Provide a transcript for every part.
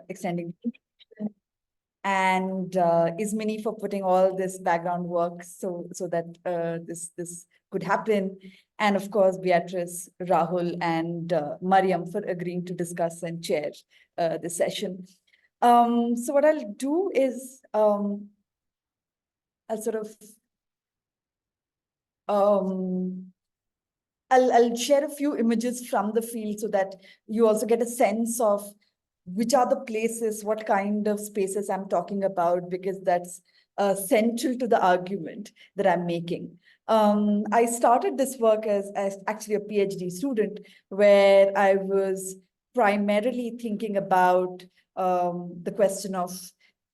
extending and Ismini for putting all this background work so that this could happen, and of course Beatriz, Rahul, and Mariam for agreeing to discuss and chair this session. So what I'll do is I'll sort of I'll share a few images from the field so that you also get a sense of which are the places, what kind of spaces I'm talking about, because that's central to the argument that I'm making. I started this work as actually a PhD student, where I was primarily thinking about the question of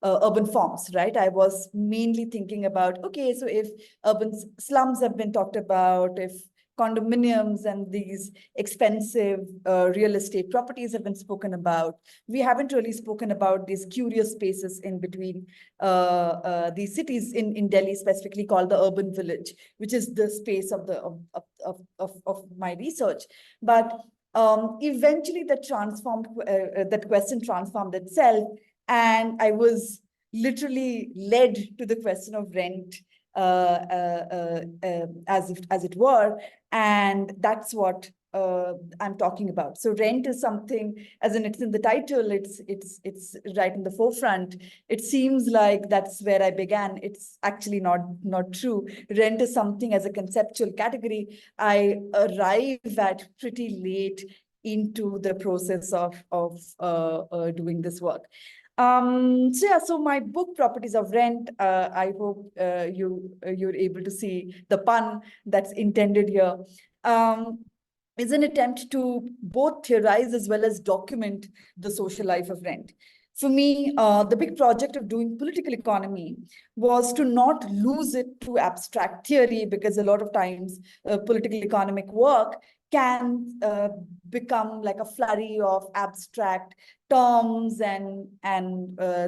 urban forms, right? I was mainly thinking about, okay, so if urban slums have been talked about, if condominiums and these expensive real estate properties have been spoken about, we haven't really spoken about these curious spaces in between these cities in Delhi, specifically called the urban village, which is the space of my research. But eventually that question transformed itself, and I was literally led to the question of rent as it were, and that's what I'm talking about. So rent is something, as in it's in the title, it's right in the forefront. It seems like that's where I began. It's actually not true. Rent is something as a conceptual category I arrive at pretty late into the process of doing this work. So my book, Properties of Rent, I hope you're able to see the pun that's intended here, is an attempt to both theorize as well as document the social life of rent. For me, the big project of doing political economy was to not lose it to abstract theory, because a lot of times political economic work can become like a flurry of abstract terms and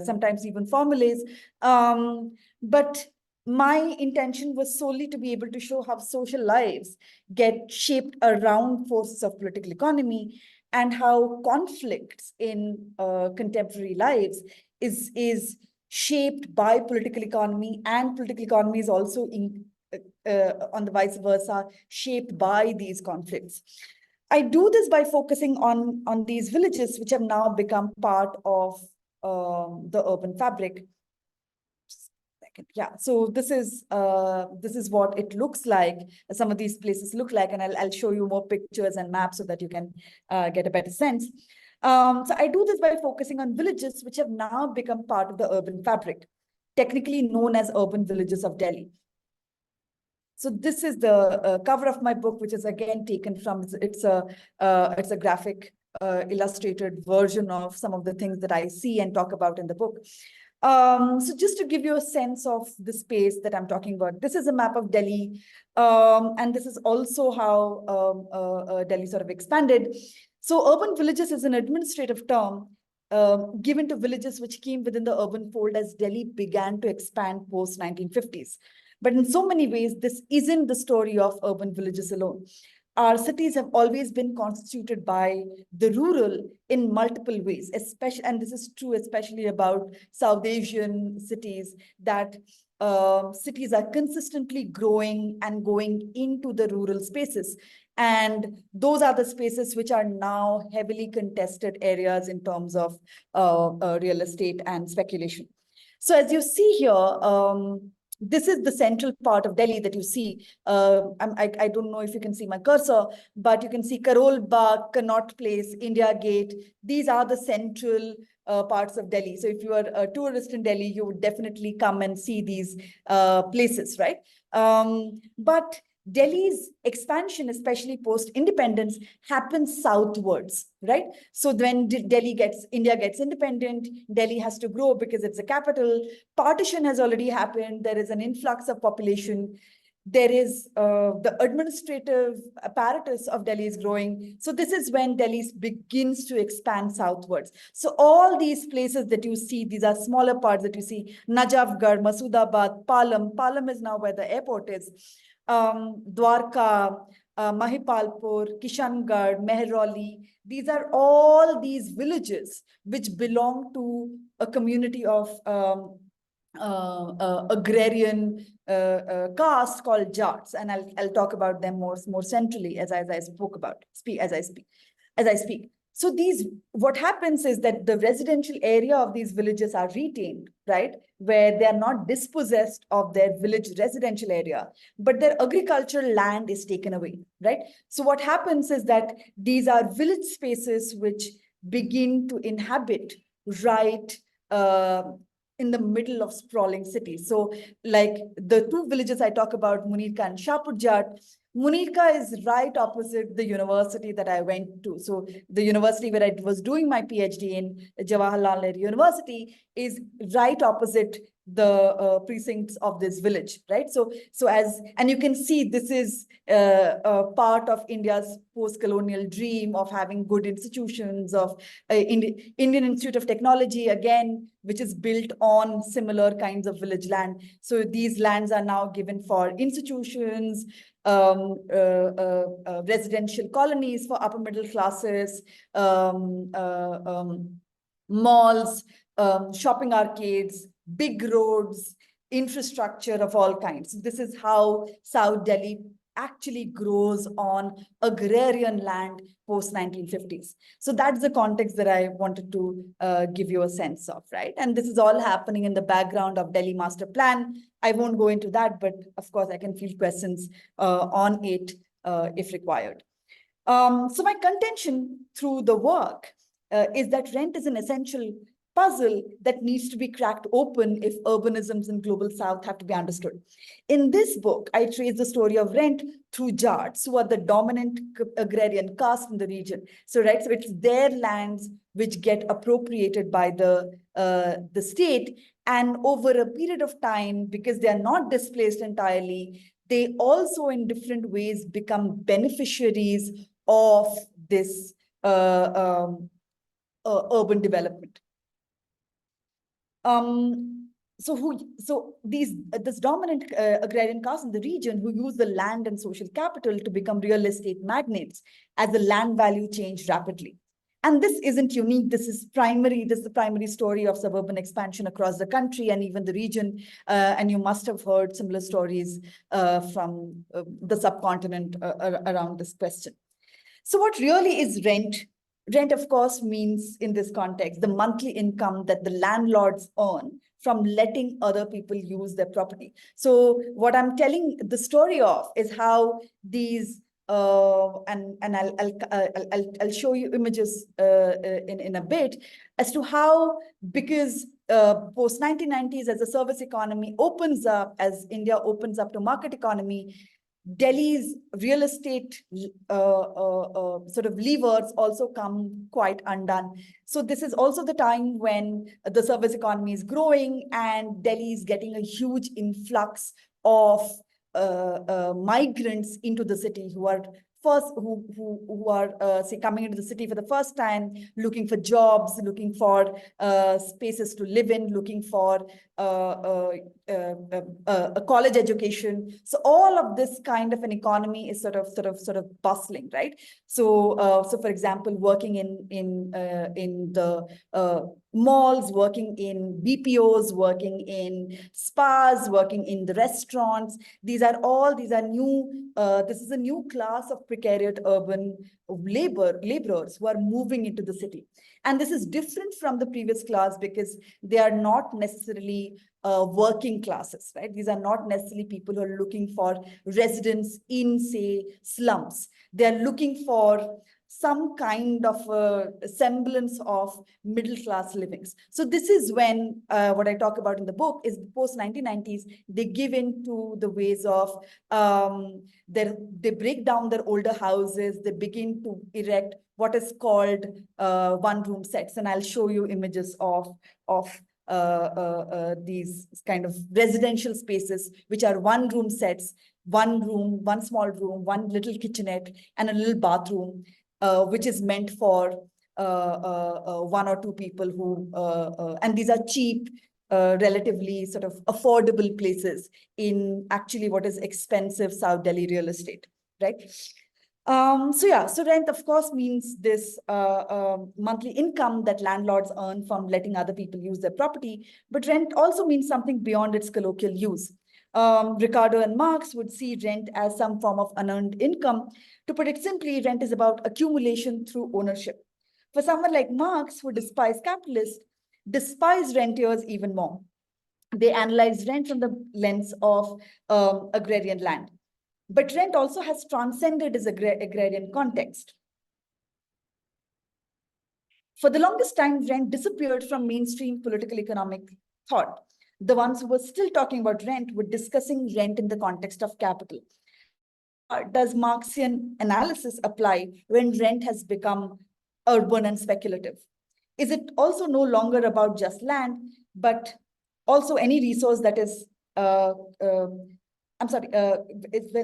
sometimes even formulas. But my intention was solely to be able to show how social lives get shaped around forces of political economy, and how conflicts in contemporary lives is shaped by political economy, and political economy is also on the vice versa, shaped by these conflicts. I do this by focusing on these villages, which have now become part of the urban fabric. Yeah, so this is what it looks like. Some of these places look like, and I'll show you more pictures and maps so that you can get a better sense. So I do this by focusing on villages which have now become part of the urban fabric, technically known as urban villages of Delhi. So this is the cover of my book, which is again taken from, it's a graphic illustrated version of some of the things that I see and talk about in the book. So just to give you a sense of the space that I'm talking about, this is a map of Delhi, and this is also how Delhi sort of expanded. So urban villages is an administrative term given to villages which came within the urban fold as Delhi began to expand post-1950s. But in so many ways, this isn't the story of urban villages alone. Our cities have always been constituted by the rural in multiple ways, especially, and this is true especially about South Asian cities, that cities are consistently growing and going into the rural spaces. And those are the spaces which are now heavily contested areas in terms of real estate and speculation. So as you see here, this is the central part of Delhi that you see. I don't know if you can see my cursor, but you can see Karol Bagh, Connaught Place, India Gate. These are the central parts of Delhi. So if you are a tourist in Delhi, you would definitely come and see these places, right? But Delhi's expansion, especially post-independence, happens southwards, right? So when India gets independent, Delhi has to grow because it's a capital. Partition has already happened. There is an influx of population. There is the administrative apparatus of Delhi is growing. So this is when Delhi begins to expand southwards. So all these places that you see, these are smaller parts that you see, Najafgarh, Masudabad, Palam. Palam is now where the airport is. Dwarka, Mahipalpur, Kishangarh, Mehrauli. These are all these villages which belong to a community of agrarian caste called Jats, and I'll talk about them more centrally as I speak. So what happens is that the residential area of these villages are retained, right? Where they are not dispossessed of their village residential area, but their agricultural land is taken away, right? So what happens is that these are village spaces which begin to inhabit right in the middle of sprawling cities. So like the two villages I talk about, Munirka and Shahpur Jat, Munirka is right opposite the university that I went to. So the university where I was doing my PhD in, Jawaharlal Nehru University, is right opposite the precincts of this village, right? And you can see this is a part of India's post-colonial dream of having good institutions, of Indian Institute of Technology, again, which is built on similar kinds of village land. So these lands are now given for institutions, residential colonies for upper middle classes, malls, shopping arcades, big roads, infrastructure of all kinds. This is how South Delhi actually grows on agrarian land post 1950s. So that's the context that I wanted to give you a sense of, right? And this is all happening in the background of Delhi Master Plan. I won't go into that, but of course I can field questions on it if required. So my contention through the work is that rent is an essential puzzle that needs to be cracked open if urbanisms in global south have to be understood. In this book, I trace the story of rent through Jats, who are the dominant agrarian caste in the region. So it's their lands which get appropriated by the state, and over a period of time, because they are not displaced entirely, they also in different ways become beneficiaries of this urban development. This dominant agrarian caste in the region who use the land and social capital to become real estate magnates as the land value changed rapidly. And this isn't unique. This is the primary story of suburban expansion across the country and even the region. And you must have heard similar stories from the subcontinent around this question. So what really is rent? Rent, of course, means in this context, the monthly income that the landlords earn from letting other people use their property. So what I'm telling the story of is how these, and I'll show you images in a bit as to how, because post 1990s, as the service economy opens up, as India opens up to market economy, Delhi's real estate sort of levers also come quite undone. So this is also the time when the service economy is growing and Delhi is getting a huge influx of migrants into the city who are say coming into the city for the first time, looking for jobs, looking for spaces to live in, looking for a college education. So all of this kind of an economy is sort of bustling, right? So for example, working in the malls, working in BPOs, working in spas, working in the restaurants. These are new. This is a new class of precariat urban laborers who are moving into the city. And this is different from the previous class because they are not necessarily working classes, right? These are not necessarily people who are looking for residence in, say, slums. They are looking for some kind of a semblance of middle-class livings. So this is when what I talk about in the book is post-1990s, they give in to the ways of, they break down their older houses, they begin to erect what is called one-room sets. And I'll show you images of these kind of residential spaces, which are one-room sets, one room, one small room, one little kitchenette, and a little bathroom, which is meant for one or two people who, and these are cheap, relatively sort of affordable places in actually what is expensive South Delhi real estate, right? So rent, of course, means this monthly income that landlords earn from letting other people use their property. But rent also means something beyond its colloquial use. Ricardo and Marx would see rent as some form of unearned income. To put it simply, rent is about accumulation through ownership. For someone like Marx, who despised capitalists, despise rentiers even more. They analyze rent from the lens of agrarian land. But rent also has transcended its agrarian context. For the longest time, rent disappeared from mainstream political economic thought. The ones who were still talking about rent were discussing rent in the context of capital. Does Marxian analysis apply when rent has become urban and speculative? Is it also no longer about just land, but also any resource that is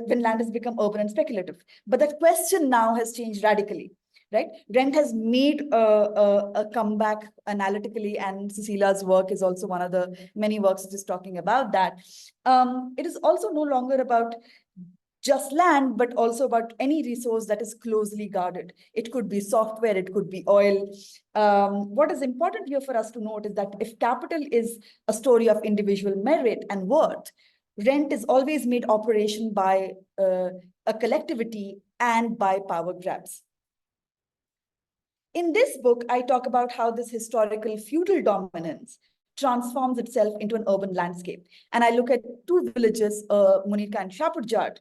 when land has become urban and speculative. But that question now has changed radically, right? Rent has made a comeback analytically, and Cecilia's work is also one of the many works just talking about that. It is also no longer about just land, but also about any resource that is closely guarded. It could be software, it could be oil. What is important here for us to note is that if capital is a story of individual merit and worth, rent is always made operation by a collectivity and by power grabs. In this book, I talk about how this historical feudal dominance transforms itself into an urban landscape. And I look at two villages, Munirka and Shahpur Jat.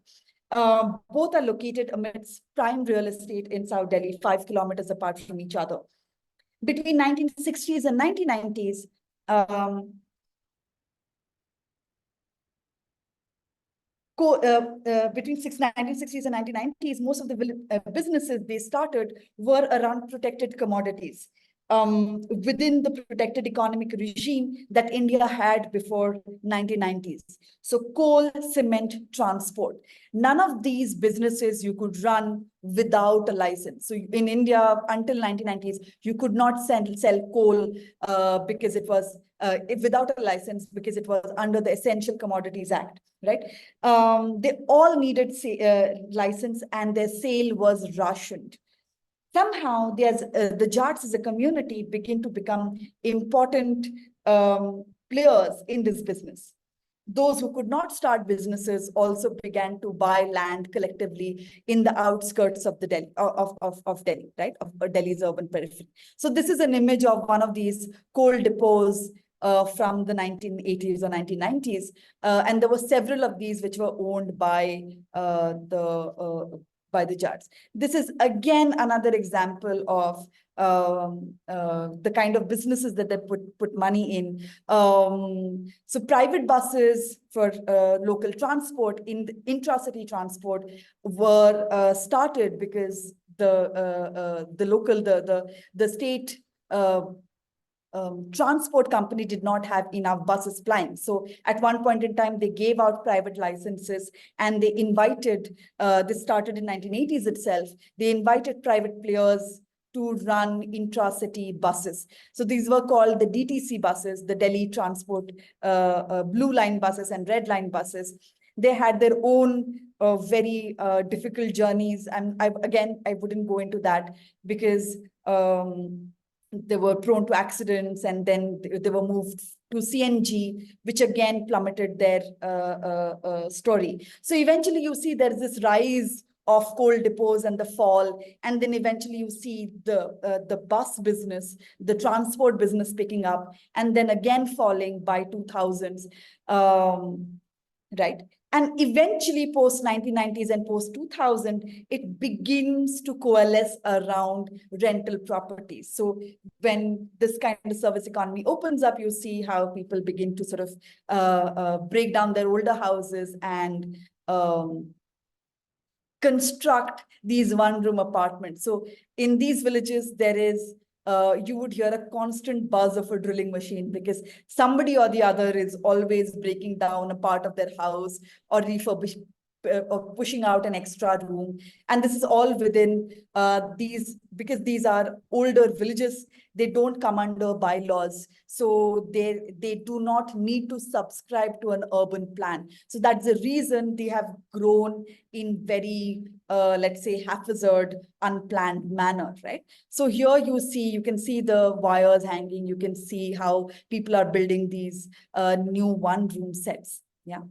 Both are located amidst prime real estate in South Delhi, 5 kilometers apart from each other. Between 1960s and 1990s, between 1960s and 1990s, most of the businesses they started were around protected commodities within the protected economic regime that India had before 1990s. So coal, cement, transport. None of these businesses you could run without a license. So in India, until 1990s, you could not sell coal because it was without a license, because it was under the Essential Commodities Act, right? They all needed license, and their sale was rationed. Somehow, the Jats as a community begin to become important players in this business. Those who could not start businesses also began to buy land collectively in the outskirts of the Delhi, of Delhi, right? Of Delhi's urban periphery. So this is an image of one of these coal depots from the 1980s or 1990s. And there were several of these which were owned by the Jats. This is again another example of the kind of businesses that they put money in. So private buses for local transport, in intra-city transport, were started because the state transport company did not have enough buses plying. So at one point in time, they gave out private licenses, and they invited, this started in 1980s itself, they invited private players to run intra-city buses. So these were called the DTC buses, the Delhi Transport Blue Line buses and Red Line buses. They had their own very difficult journeys. And I wouldn't go into that because they were prone to accidents, and then they were moved to CNG, which again plummeted their story. So eventually you see there's this rise of coal depots and the fall, and then eventually you see the bus business, the transport business picking up, and then again falling by 2000s, right? And eventually post 1990s and post 2000, it begins to coalesce around rental properties. So when this kind of service economy opens up, you see how people begin to sort of break down their older houses and construct these one-room apartments. So in these villages, there is you would hear a constant buzz of a drilling machine, because somebody or the other is always breaking down a part of their house or of pushing out an extra room. And this is all within because these are older villages, they don't come under bylaws. So they do not need to subscribe to an urban plan. So that's the reason they have grown in very, let's say, haphazard, unplanned manner, right? So here you can see the wires hanging. You can see how people are building these new one-room sets. Yeah.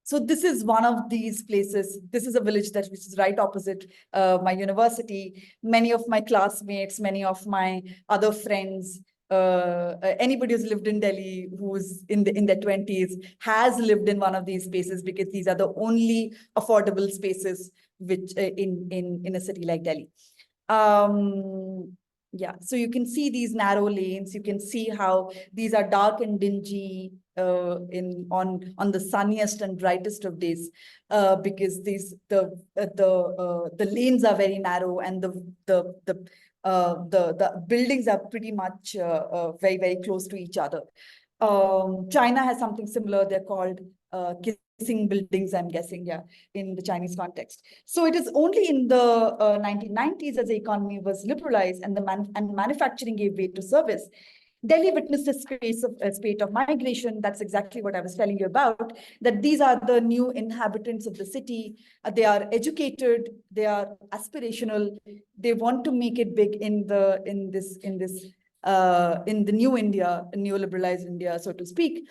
So this is one of these places. This is a village which is right opposite my university. Many of my classmates, many of my other friends, anybody who's lived in Delhi, who's in their 20s, has lived in one of these spaces, because these are the only affordable spaces which in a city like Delhi. Yeah, so you can see these narrow lanes. You can see how these are dark and dingy on the sunniest and brightest of days, because the lanes are very narrow, and the buildings are pretty much very, very close to each other. China has something similar. They're called kissing buildings, I'm guessing, yeah, in the Chinese context. So it is only in the 1990s, as the economy was liberalized and manufacturing gave way to service, Delhi witnessed a spate of migration. That's exactly what I was telling you about, that these are the new inhabitants of the city. They are educated, they are aspirational, they want to make it big in the new India, neoliberalized India, so to speak.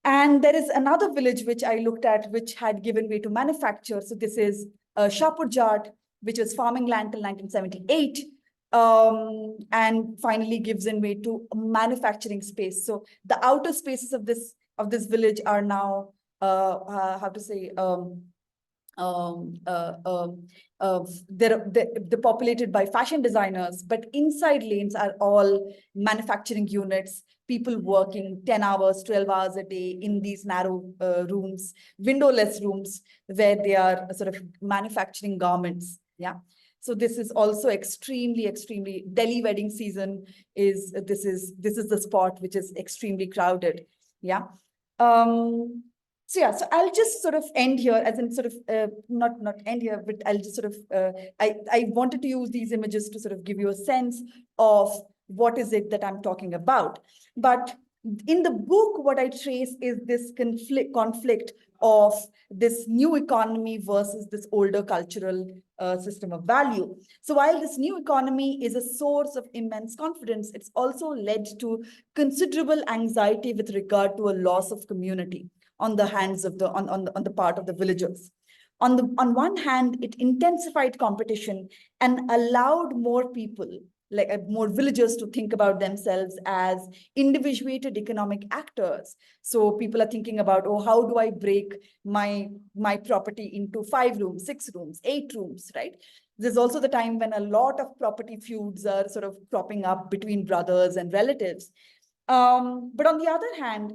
And there is another village which I looked at, which had given way to manufacture. So this is Shahpur Jat, which was farming land till 1978. And finally gives in way to a manufacturing space. So the outer spaces of this village are now they're populated by fashion designers, but inside lanes are all manufacturing units, people working 10 hours, 12 hours a day in these narrow rooms, windowless rooms, where they are sort of manufacturing garments. Yeah. So this is also extremely, extremely, Delhi wedding season is the spot which is extremely crowded. Yeah. So yeah, so I'll just sort of end here, as in sort of not end here, but I'll just sort of I wanted to use these images to sort of give you a sense of what is it that I'm talking about. But in the book, what I trace is this conflict of this new economy versus this older cultural system of value. So while this new economy is a source of immense confidence, it's also led to considerable anxiety with regard to a loss of community on the hands of on the part of the villagers. On one hand, it intensified competition and allowed more people, like more villagers, to think about themselves as individuated economic actors. So people are thinking about, oh, how do I break my property into 5 rooms, 6 rooms, 8 rooms, right? There's also the time when a lot of property feuds are sort of cropping up between brothers and relatives. But on the other hand,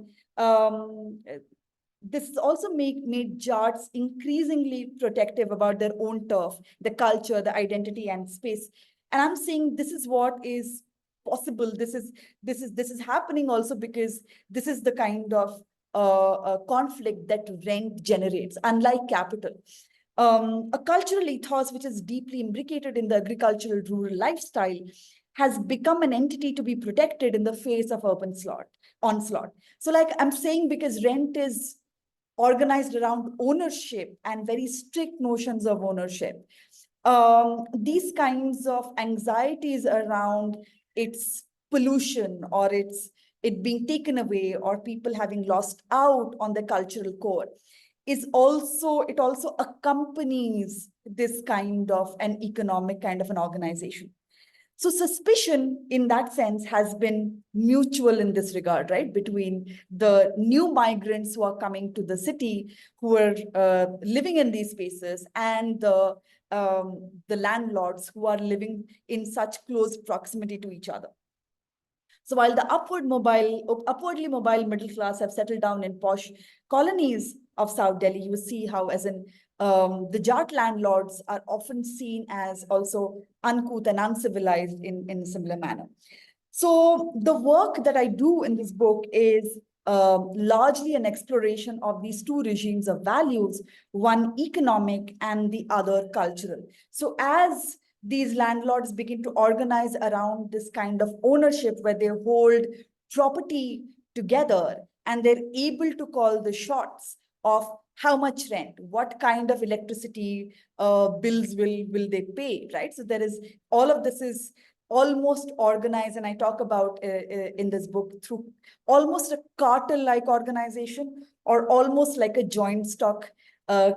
this has also made Jats increasingly protective about their own turf, the culture, the identity, and space. And I'm saying this is what is possible. This is happening also because this is the kind of conflict that rent generates, unlike capital. A cultural ethos which is deeply imbricated in the agricultural rural lifestyle has become an entity to be protected in the face of urban onslaught. So like I'm saying, because rent is organized around ownership and very strict notions of ownership, these kinds of anxieties around its pollution or it being taken away or people having lost out on the cultural core it also accompanies this kind of an economic kind of an organization. So suspicion in that sense has been mutual in this regard, right? Between the new migrants who are coming to the city, who are living in these spaces, and the landlords who are living in such close proximity to each other. So while the upwardly mobile middle class have settled down in posh colonies of South Delhi, you see how, as in the Jat landlords are often seen as also uncouth and uncivilized in a similar manner. So the work that I do in this book is largely an exploration of these two regimes of values, one economic and the other cultural. So as these landlords begin to organize around this kind of ownership where they hold property together and they're able to call the shots of how much rent, what kind of electricity bills will they pay, right? So there is, all of this is almost organized, and I talk about in this book through almost a cartel-like organization, or almost like a joint stock, a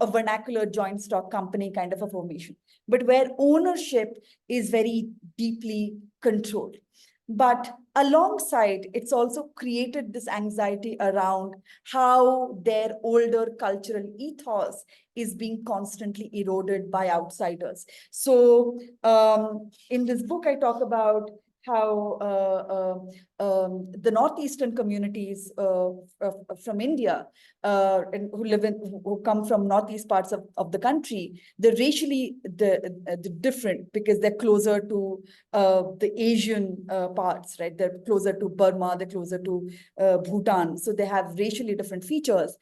vernacular joint stock company kind of a formation, but where ownership is very deeply controlled. But alongside, it's also created this anxiety around how their older cultural ethos is being constantly eroded by outsiders. So in this book, I talk about how the northeastern communities from India and who come from northeast parts of the country, they're racially different because they're closer to the Asian parts, right? They're closer to Burma, they're closer to Bhutan. So they have racially different features.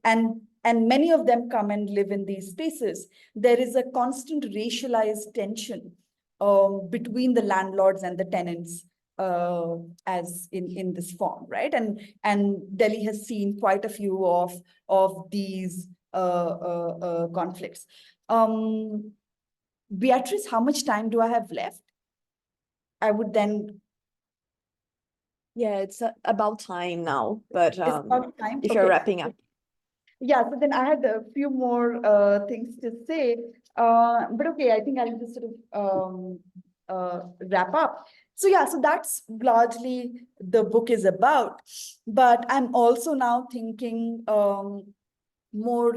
And many of them come and live in these spaces. There is a constant racialized tension between the landlords and the tenants as in this form, right? And Delhi has seen quite a few of these conflicts. Beatriz, how much time do I have left? I would then. Yeah, it's about time now, but about time? if you're wrapping up. Yeah, so then I had a few more things to say, but okay, I think I'll just sort of wrap up. So yeah, so that's largely the book is about, but I'm also now thinking more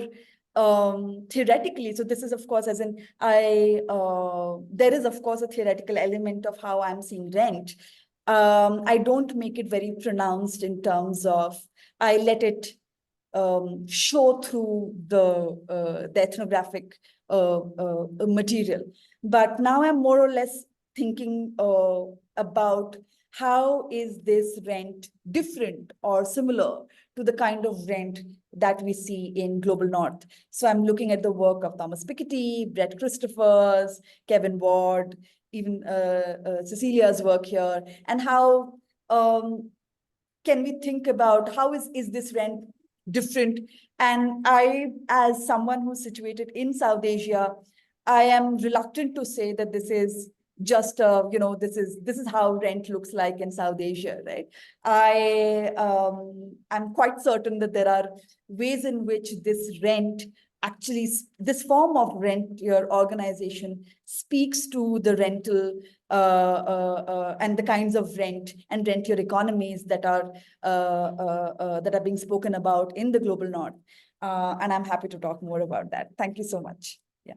theoretically. So this is, of course, as in there is, of course, a theoretical element of how I'm seeing rent. I don't make it very pronounced in terms of, I let it show through the ethnographic material. But now I'm more or less thinking about how is this rent different or similar to the kind of rent that we see in Global North. So I'm looking at the work of Thomas Piketty, Brett Christophers, Kevin Ward, even Cecilia's work here, and how can we think about how is this rent different? And I, as someone who's situated in South Asia, I am reluctant to say that this is just this is how rent looks like in South Asia, right? I'm quite certain that there are ways in which this rent actually, this form of rent your organization speaks to the rental and the kinds of rent and rent your economies that are being spoken about in the Global North. And I'm happy to talk more about that. Thank you so much. Yeah.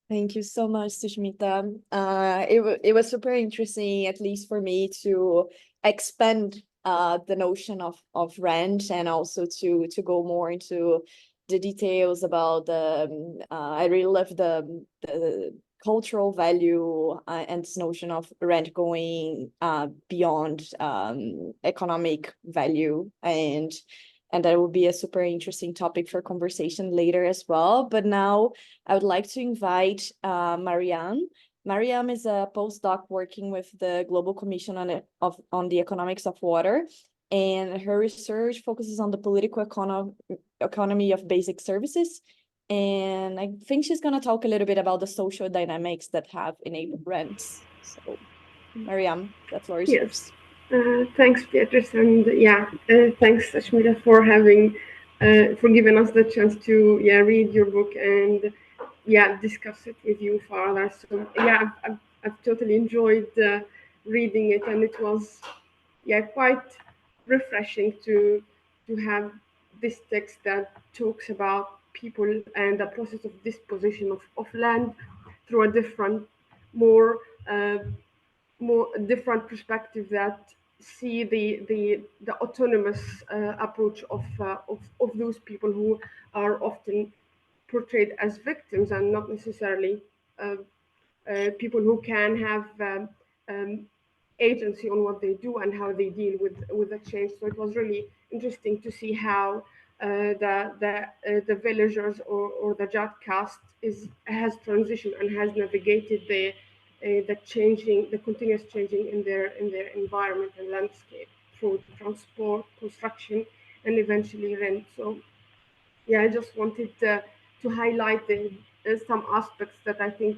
Thank you so much, Sushmita. It was super interesting, at least for me, to expand the notion of rent, and also to go more into the details about the I really love the cultural value and this notion of rent going beyond economic value, and that will be a super interesting topic for conversation later as well. But now I would like to invite Mariam. Mariam is a postdoc working with the Global Commission on the Economics of Water, and her research focuses on the political economy of basic services. And I think she's going to talk a little bit about the social dynamics that have enabled rents. So, Mariam, the floor is yours. Thanks, Beatriz, and thanks, Sushmita, for having, for giving us the chance to read your book and discuss it with you further. So I've totally enjoyed reading it, and it was quite refreshing to have this text that talks about people and the process of disposition of land through a different, more different perspective that see the autonomous approach of those people who are often portrayed as victims and not necessarily people who can have agency on what they do and how they deal with the change. So it was really interesting to see how the villagers or the Jat caste has transitioned and has navigated the continuous changing in their environment and landscape through transport, construction, and eventually rent. So yeah, I just wanted to highlight some aspects that I think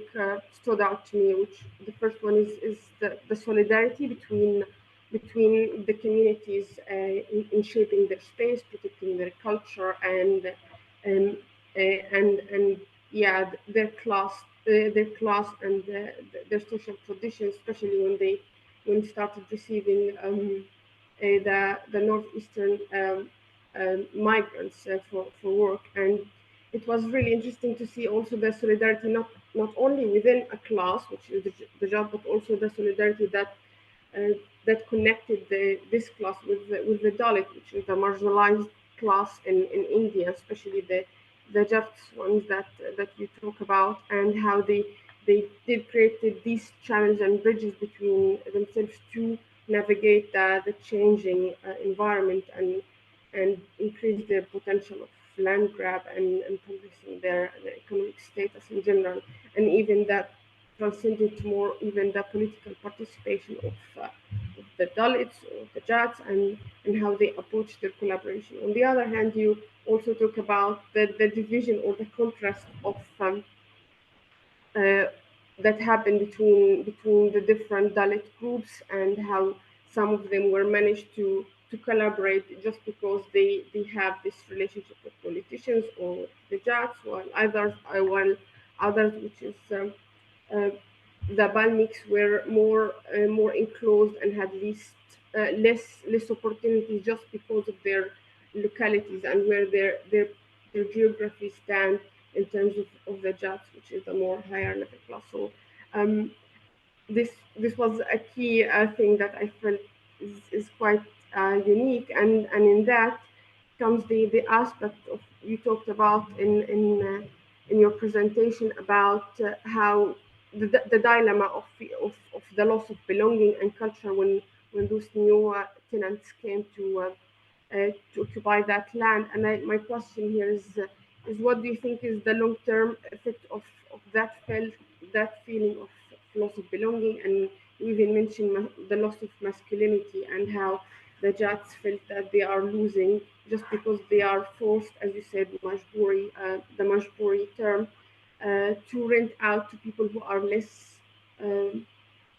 stood out to me. Which the first one is the solidarity between the communities in shaping their space, protecting their culture, um, and yeah, their class and their social traditions, especially when they started receiving the northeastern migrants for work. And it was really interesting to see also the solidarity not only within a class, which is the job, but also the solidarity that connected this class with the Dalit, which is the marginalized class in India, especially the Jats ones that you talk about, and how they did create these channels and bridges between themselves to navigate the changing environment and increase their potential of land grab and progressing their economic status in general, and even that transcended to more even the political participation of the Dalits or the Jats and how they approach their collaboration. On the other hand, you also talk about the division or the contrast of uh, that happened between the different Dalit groups and how some of them were managed to collaborate just because they have this relationship with politicians or the Jats, while others, which is uh, the Balmics, were more enclosed and had less opportunities just because of their localities and where their geography stand in terms of the Jats, which is the more higher level class. So um, this was a key thing that I felt is quite unique, and in that comes the aspect of you talked about in your presentation about how the dilemma of the loss of belonging and culture when those new tenants came to occupy that land. And my question here is what do you think is the long-term effect of that feeling of loss of belonging? And you even mentioned the loss of masculinity and how the Jats felt that they are losing just because they are forced, as you said, the majburi term, to rent out to people who are um,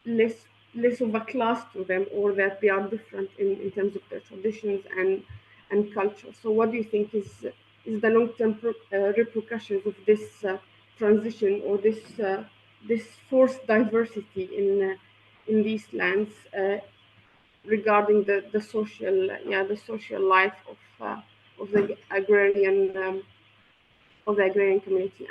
less less of a class to them, or that they are different in terms of their traditions and culture. So what do you think is the long-term repercussions of this transition or this forced diversity in these lands regarding the social life of the agrarian community?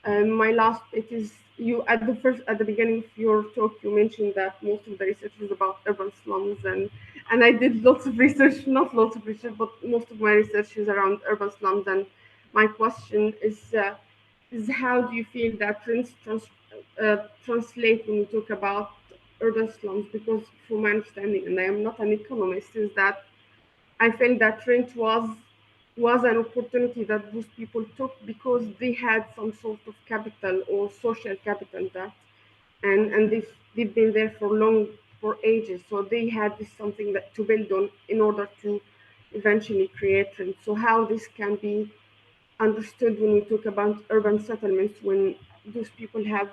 And my last bit is you at the beginning of your talk you mentioned that most of the research is about urban slums, and I did lots of research, not lots of research, but most of my research is around urban slums. And my question is how do you feel that translate when you talk about urban slums? Because from my understanding, and I am not an economist, is that I felt that rent was an opportunity that those people took because they had some sort of capital or social capital that, and they've been there for ages, so they had this something that to build on in order to eventually create rent. So how this can be understood when we talk about urban settlements, when those people have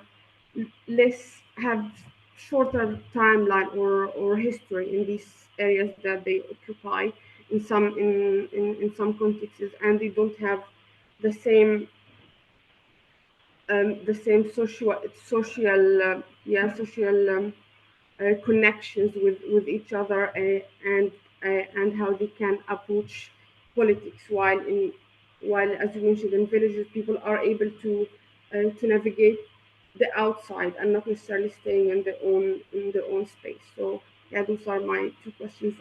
shorter timeline or history in these areas that they occupy in some contexts, and they don't have the same social connections with each other, and how they can approach politics, while as you mentioned in villages people are able to navigate the outside and not necessarily staying in their own space. So yeah, those are my two questions.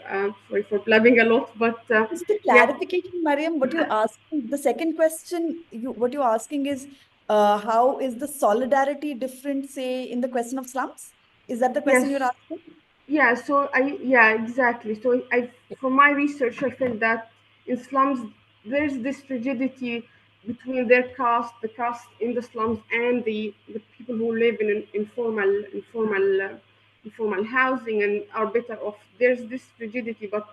Sorry for blabbing a lot, but Just a yeah. clarification, Mariam, what you're asking, the second question, what you're asking is, how is the solidarity different, say, in the question of slums? Is that the question Yes. you're asking? Yeah, so exactly. So for my research, I felt that in slums there's this rigidity between their caste, the caste in the slums, and the people who live in an informal housing and are better off. There's this rigidity, but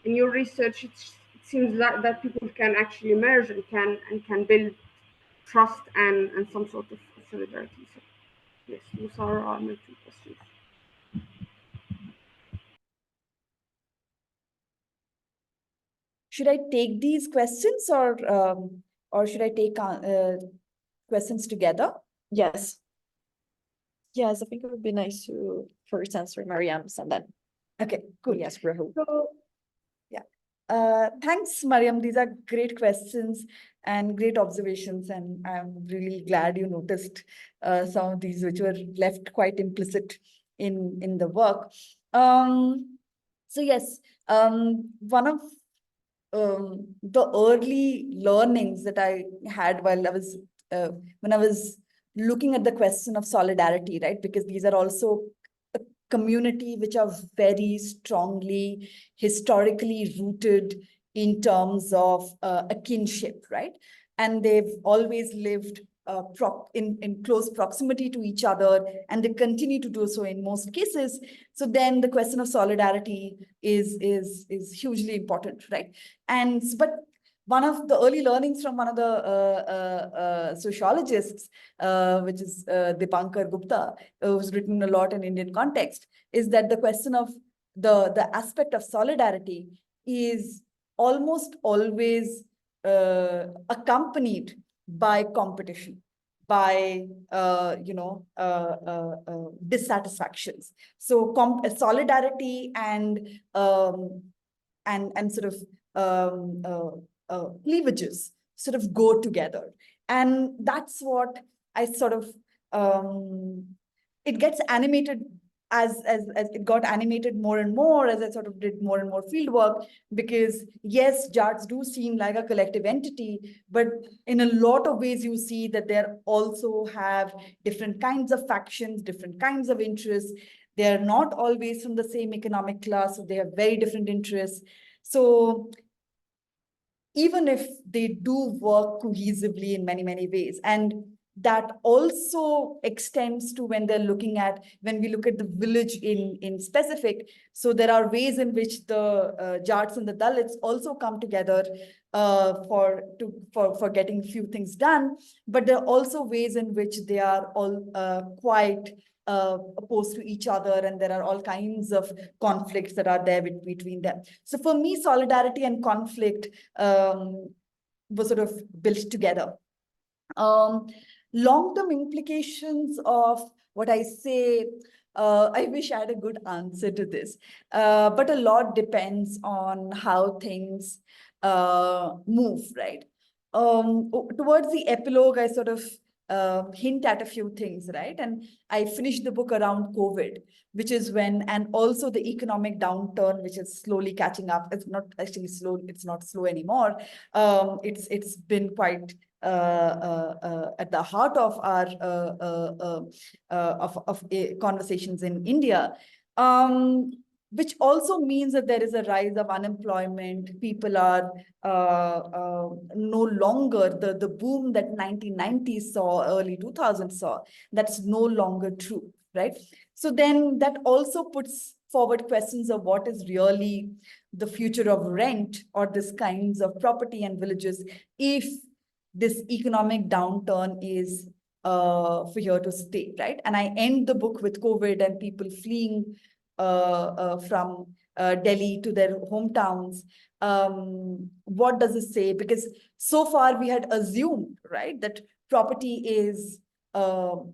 in your research, it seems that people can actually merge and can build trust and some sort of solidarity. So yes, those are my two questions. Should I take these questions or should I take questions together? Yes. Yes, I think it would be nice to first answer Mariam's and then Okay, cool. yes, Rahul. So, yeah. Thanks, Mariam. These are great questions and great observations, and I'm really glad you noticed some of these which were left quite implicit in the work. So yes, one of the early learnings that I had while I was when I was looking at the question of solidarity, right? Because these are also a community which are very strongly historically rooted in terms of a kinship, right? And they've always lived in close proximity to each other, and they continue to do so in most cases. So then the question of solidarity is hugely important, right? But one of the early learnings from one of the sociologists, which is Dipankar Gupta, who's written a lot in Indian context, is that the question of the aspect of solidarity is almost always accompanied by competition, by dissatisfactions. So solidarity and sort of cleavages sort of go together, and that's what I sort of it gets animated as it got animated more and more as I sort of did more and more field work, because yes, Jats do seem like a collective entity, but in a lot of ways you see that they also have different kinds of factions, different kinds of interests. They are not always from the same economic class, so they have very different interests. So even if they do work cohesively in many, many ways, and that also extends to when we look at the village in specific. So there are ways in which the Jats and the Dalits also come together for getting few things done, but there are also ways in which they are all quite opposed to each other, and there are all kinds of conflicts that are there between them. So for me, solidarity and conflict were sort of built together. Long-term implications of what I say, I wish I had a good answer to this, but a lot depends on how things move, right? Towards the epilogue, I sort of hint at a few things, right? And I finished the book around COVID, which is when, and also the economic downturn, which is slowly catching up. It's not actually slow, it's not slow anymore. It's been quite at the heart of our conversations in India, which also means that there is a rise of unemployment. People are no longer the boom that 1990s saw, early 2000s saw. That's no longer true, right? So then that also puts forward questions of what is really the future of rent or this kinds of property and villages if this economic downturn is for here to stay, right? And I end the book with COVID and people fleeing from Delhi to their hometowns. What does it say? Because so far we had assumed, right, that property is a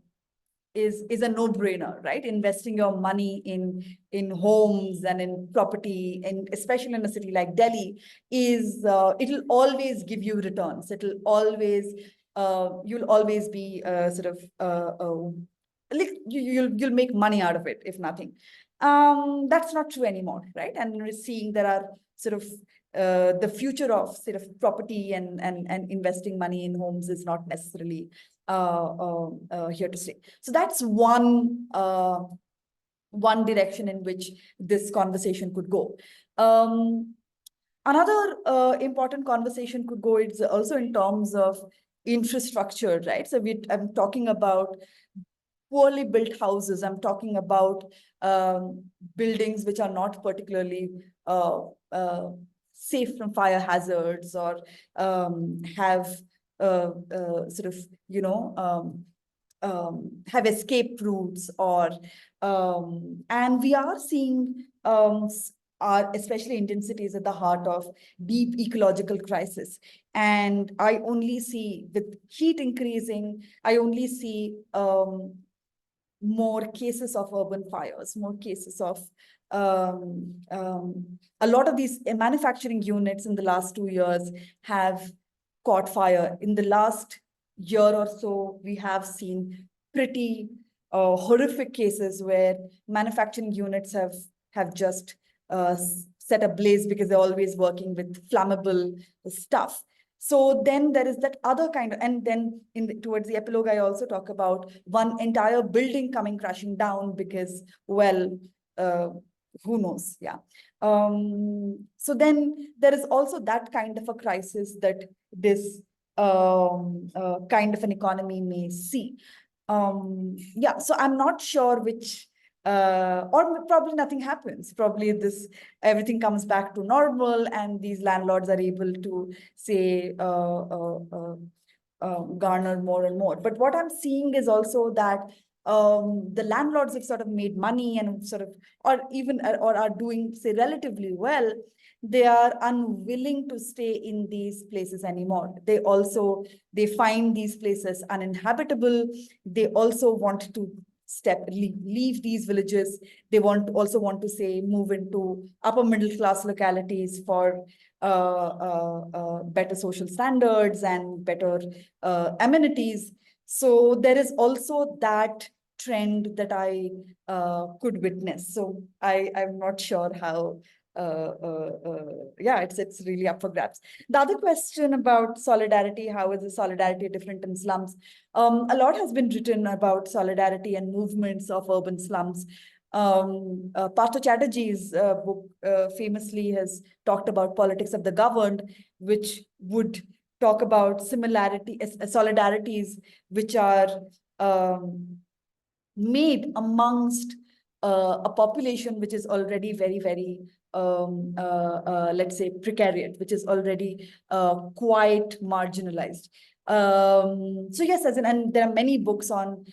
no-brainer, right? Investing your money in homes and in property, and especially in a city like Delhi, is it'll always give you returns. It'll always you'll always be sort of like you'll make money out of it, if nothing. That's not true anymore, right? And we're seeing there are sort of the future of sort of property and investing money in homes is not necessarily here to stay. So that's one one direction in which this conversation could go. Another important conversation could go, it's also in terms of infrastructure, right? So I'm talking about poorly built houses. I'm talking about buildings which are not particularly safe from fire hazards, or have sort of, have escape routes, or and we are seeing especially Indian cities at the heart of deep ecological crisis. And I only see, with heat increasing, I only see more cases of urban fires, more cases of a lot of these manufacturing units in the last 2 years have caught fire. In the last year or so, we have seen pretty horrific cases where manufacturing units have just set ablaze because they're always working with flammable stuff. So then there is that other kind of, and then towards the epilogue, I also talk about one entire building coming crashing down because, well, who knows? Yeah. So then there is also that kind of a crisis that this kind of an economy may see. Yeah, so I'm not sure which, or probably nothing happens. Probably everything comes back to normal, and these landlords are able to say garner more and more. But what I'm seeing is also that the landlords have sort of made money and sort of, or are doing, say, relatively well. They are unwilling to stay in these places anymore. They find these places uninhabitable. They also want to leave these villages. They also want to, say, move into upper middle class localities for better social standards and better amenities. So there is also that trend that I could witness. So I'm not sure how. Yeah, it's really up for grabs. The other question about solidarity, how is the solidarity different in slums? A lot has been written about solidarity and movements of urban slums. Pastor Chatterjee's book famously has talked about politics of the governed, which would talk about solidarities which are made amongst a population which is already very, very, let's say, precariat, which is already quite marginalized. So yes, and there are many books on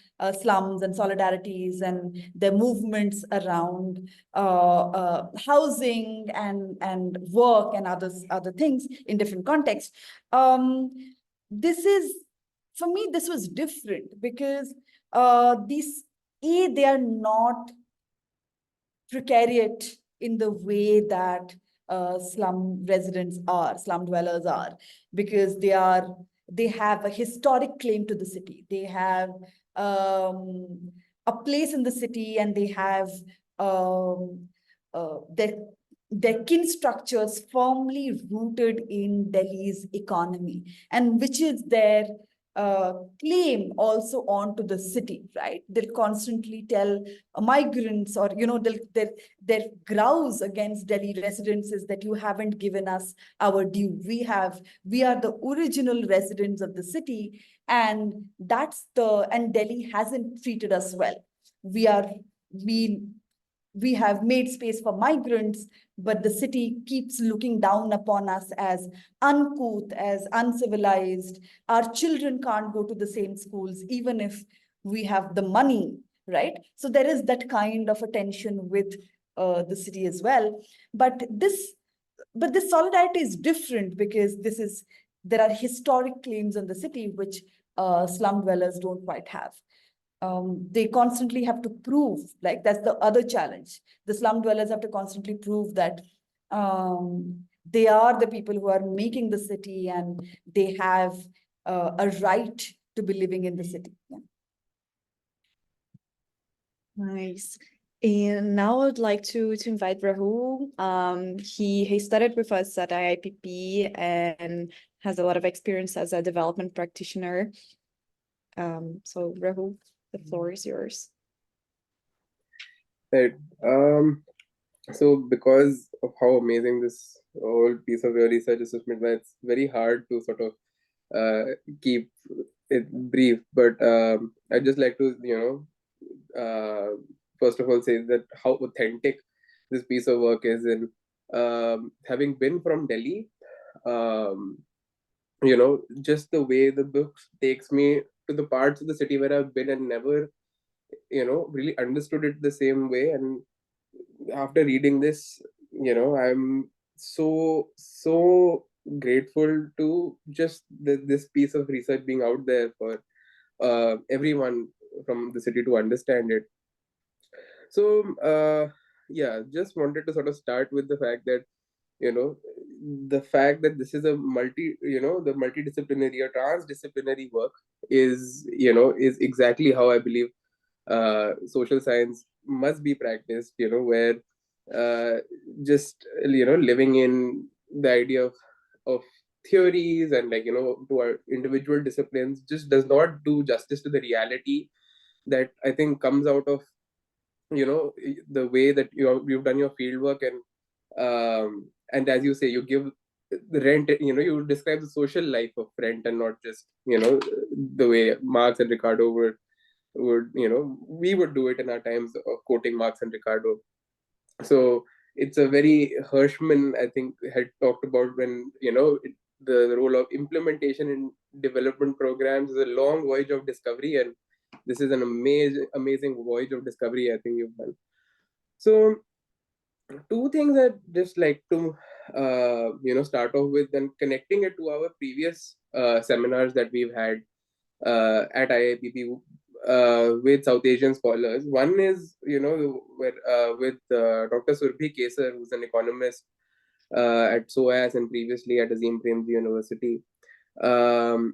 slums and solidarities and their movements around housing and work and other things in different contexts. For me, this was different because they are not precariat in the way that slum dwellers are, because they have a historic claim to the city. They have a place in the city, and they have their kin structures firmly rooted in Delhi's economy, and which is their claim also onto the city, right? They'll constantly tell migrants, or their grouse against Delhi residents is that you haven't given us our due. We are the original residents of the city, and Delhi hasn't treated us well. We have made space for migrants, but the city keeps looking down upon us as uncouth, as uncivilized. Our children can't go to the same schools, even if we have the money, right? So there is that kind of a tension with the city as well. But this solidarity is different because there are historic claims on the city which slum dwellers don't quite have. They constantly have to prove, like that's the other challenge. The slum dwellers have to constantly prove that they are the people who are making the city, and they have a right to be living in the city. Yeah. Nice. And now I'd like to invite Rahul. He studied with us at IIPP and has a lot of experience as a development practitioner. So Rahul, the floor is yours. Right. So because of how amazing this whole piece of your research is, Sushmita, it's very hard to sort of keep it brief. But I'd just like to, first of all say that how authentic this piece of work is. And having been from Delhi, um, just the way the book takes me to the parts of the city where I've been and never, really understood it the same way. And after reading this, I'm so grateful to just this piece of research being out there for everyone from the city to understand it. So yeah, just wanted to sort of start with the fact that you know the fact that this is a the multidisciplinary or transdisciplinary work is exactly how I believe social science must be practiced, where uh, just living in the idea of theories and to our individual disciplines just does not do justice to the reality that I think comes out of the way that you've done your field work. And as you say, you give the rent, you describe the social life of rent and not just the way Marx and Ricardo would we would do it in our times of quoting Marx and Ricardo. So it's a very Hirschman, I think, had talked about when the role of implementation in development programs is a long voyage of discovery, and this is an amazing voyage of discovery I think you've done. So two things I'd just like to start off with, and connecting it to our previous seminars that we've had at IIPP with South Asian scholars. One is, with Dr. Surbhi Kesar, who's an economist at SOAS and previously at Azim Premji University. And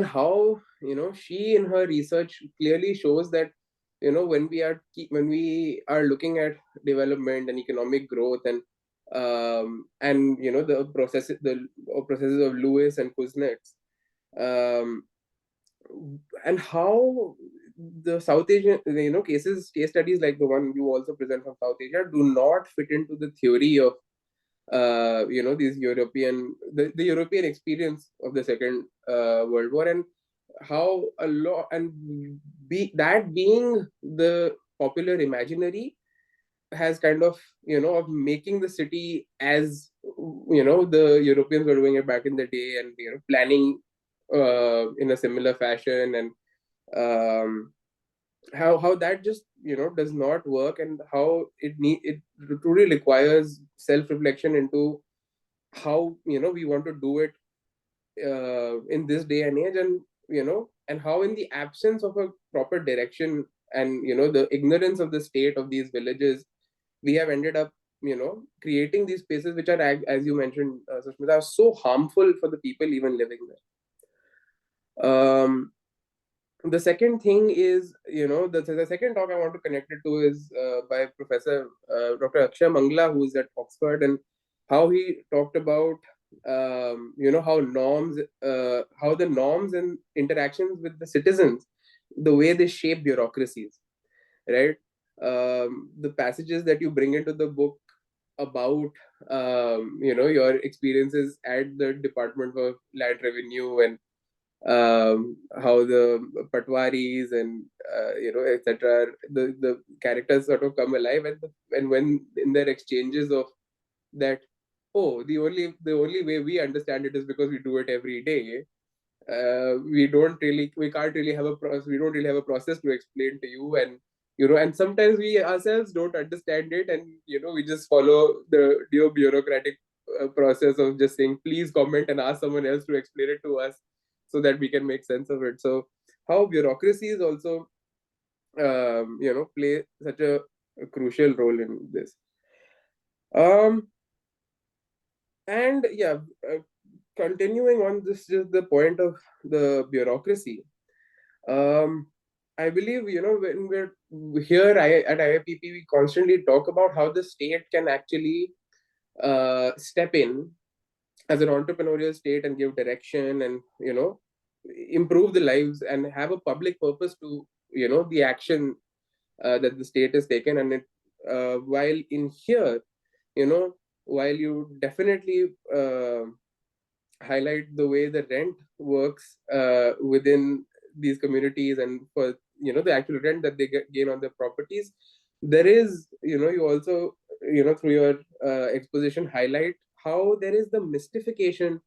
how, she in her research clearly shows that, when we are looking at development and economic growth and the processes of Lewis and Kuznets, um, and how the South Asian, case studies like the one you also present from South Asia do not fit into the theory of, these the European experience of the Second World War, and how a lot, and that being the popular imaginary has kind of, of making the city as, the Europeans were doing it back in the day, and, planning in a similar fashion, and how that just does not work, and how it truly requires self-reflection into how we want to do it in this day and age, and and how in the absence of a proper direction and the ignorance of the state of these villages, we have ended up creating these spaces which are, as you mentioned, Sushmita, are so harmful for the people even living there. The second thing is, the second talk I want to connect it to is by Professor Dr. Akshay Mangla, who's at Oxford, and how he talked about how the norms and interactions with the citizens, the way they shape bureaucracies, right? The passages that you bring into the book about your experiences at the Department of Land Revenue, and how the patwaris and etc. The characters sort of come alive, and when in their exchanges of that, oh, the only way we understand it is because we do it every day. We can't really have a process. We don't really have a process to explain to you, and and sometimes we ourselves don't understand it, and we just follow the bureaucratic process of just saying please comment and ask someone else to explain it to us so that we can make sense of it. So how bureaucracies also play such a crucial role in this. And yeah, continuing on this, just the point of the bureaucracy. I believe when we're here at IIPP, we constantly talk about how the state can actually step in as an entrepreneurial state and give direction, and improve the lives and have a public purpose to the action that the state has taken. And while in here, while you definitely highlight the way the rent works within these communities, and for the actual rent that they gain on their properties, there is you also through your exposition highlight how there is the mystification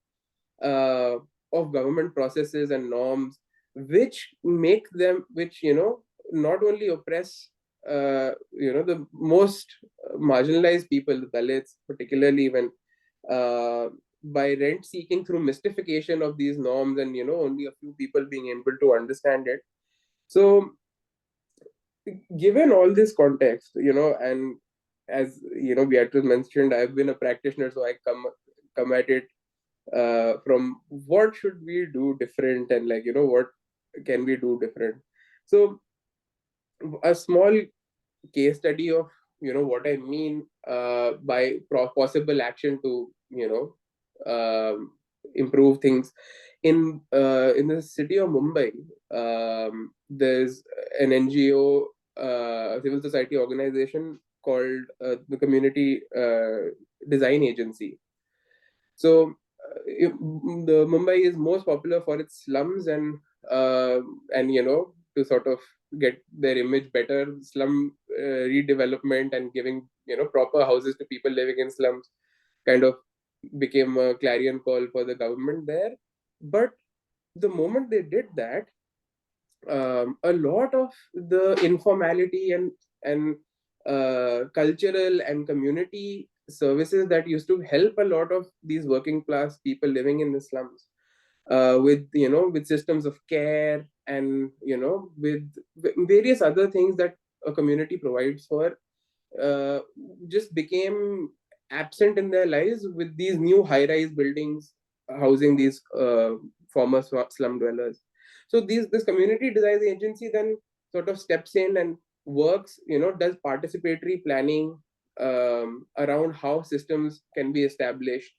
uh, of government processes and norms, which make them, which not only oppress the most marginalized people, the Dalits particularly, when by rent seeking through mystification of these norms, and only a few people being able to understand it. So given all this context, and as Beatriz mentioned, I've been a practitioner, so I come at it from what should we do different, and what can we do different. So a small case study of what I mean by possible action to improve things in the city of Mumbai. There's an NGO, civil society organization called the Community Design Agency. So the Mumbai is most popular for its slums, and to sort of get their image better, slum redevelopment and giving proper houses to people living in slums kind of became a clarion call for the government there. But the moment they did that, a lot of the informality and cultural and community services that used to help a lot of these working class people living in the slums, with systems of care, and with various other things that a community provides for, just became absent in their lives, with these new high-rise buildings housing these former slum dwellers. So this community design agency then sort of steps in and works, does participatory planning around how systems can be established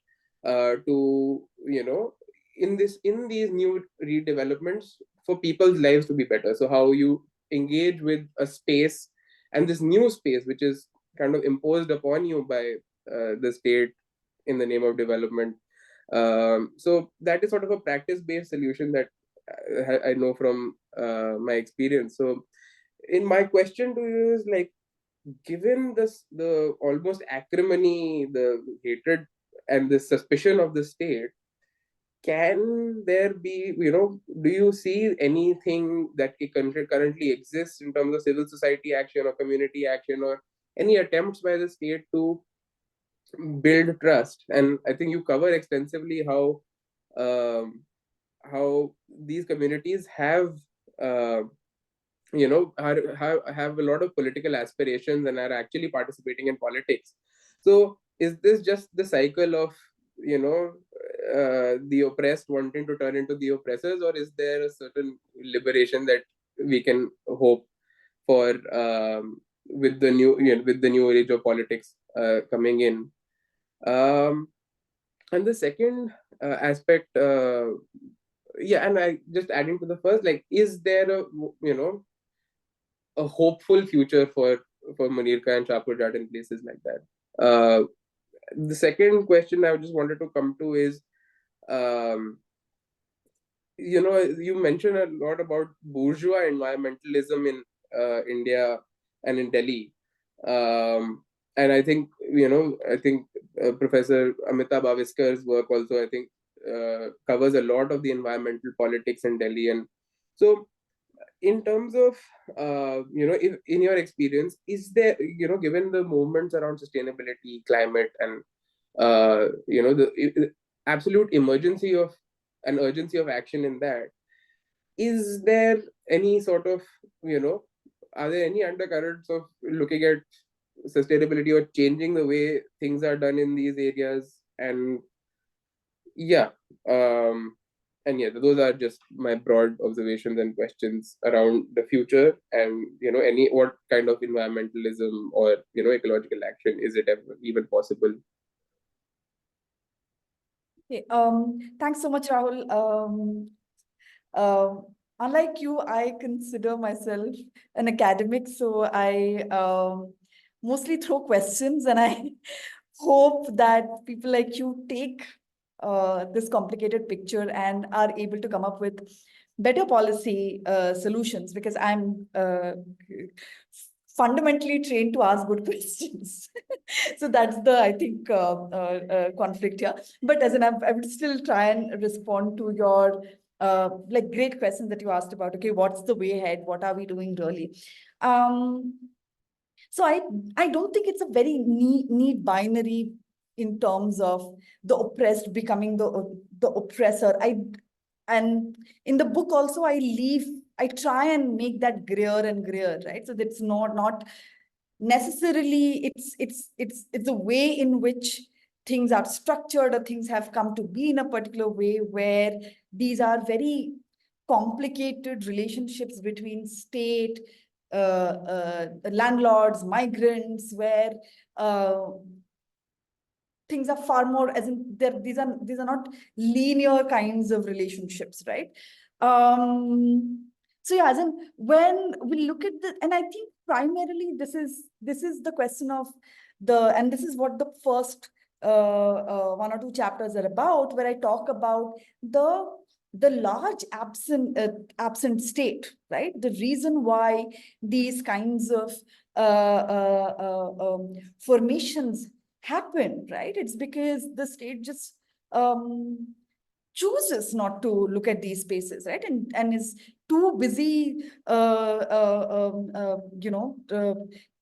to in these new redevelopments for people's lives to be better. So how you engage with a space, and this new space which is kind of imposed upon you by the state in the name of development. So that is sort of a practice-based solution that I know from my experience. So in my question to you is, like, given the almost acrimony, the hatred, and the suspicion of the state, can there be, do you see anything that currently exists in terms of civil society action or community action, or any attempts by the state to build trust? And I think you cover extensively um, how these communities have have a lot of political aspirations and are actually participating in politics. So is this just the cycle of the oppressed wanting to turn into the oppressors, or is there a certain liberation that we can hope for with the new age of politics coming in? And the second aspect, and I just adding to the first, like, is there a hopeful future for Munirka and Shahpur Jat in places like that? The second question I just wanted to come to is, you mentioned a lot about bourgeois environmentalism in India and in Delhi. And I think, Professor Amitabh Aviskar's work also, I think, covers a lot of the environmental politics in Delhi. And so, in terms of, if, in your experience, is there, given the movements around sustainability, climate, and, the absolute emergency of an urgency of action in that, is there any sort of, are there any undercurrents of looking at sustainability or changing the way things are done in these areas? And yeah, those are just my broad observations and questions around the future, and what kind of environmentalism or ecological action is it ever even possible? Okay, thanks so much, Rahul. unlike you, I consider myself an academic, so I mostly throw questions, and I hope that people like you take this complicated picture and are able to come up with better policy solutions, because I'm fundamentally trained to ask good questions. So that's the, I think, conflict here. But as I would still try and respond to your like great questions that you asked about. Okay, what's the way ahead? What are we doing really? So I don't think it's a very neat binary in terms of the oppressed becoming the oppressor. And in the book also I try and make that grayer and grayer, right? So that's not necessarily it's the way in which things are structured, or things have come to be in a particular way, where these are very complicated relationships between state, landlords, migrants, where things are far more, as in these are not linear kinds of relationships, right? So yeah, as in when we look at the, and I think primarily this is the question of and this is what the first one or two chapters are about, where I talk about the large absent state, right? The reason why these kinds of formations happen, right? It's because the state just chooses not to look at these spaces, right? And is too busy,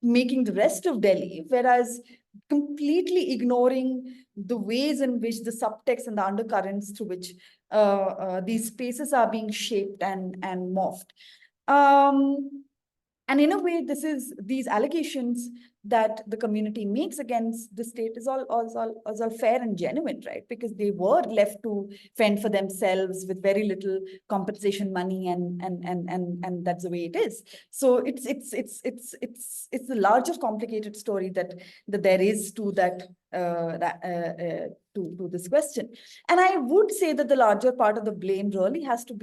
making the rest of Delhi, whereas completely ignoring the ways in which the subtext and the undercurrents through which these spaces are being shaped and morphed. And in a way, these allegations that the community makes against the state is all fair and genuine, right? Because they were left to fend for themselves with very little compensation money, and that's the way it is. So it's a larger complicated story that there is to that to this question. And I would say that the larger part of the blame really has to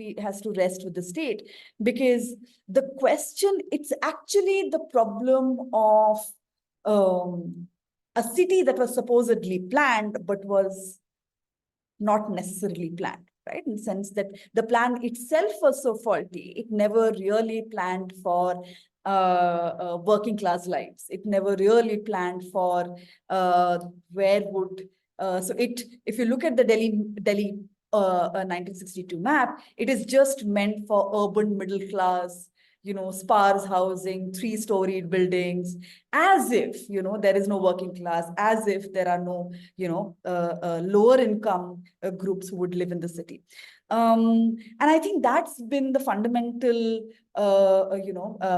rest with the state, because the question, it's actually the problem of a city that was supposedly planned but was not necessarily planned, right? In the sense that the plan itself was so faulty. It never really planned for working class lives. It never really planned for where would so if you look at the Delhi 1962 map, it is just meant for urban middle class, sparse housing, 3-storied buildings, as if, there is no working class, as if there are no, lower income groups who would live in the city. And I think that's been the fundamental,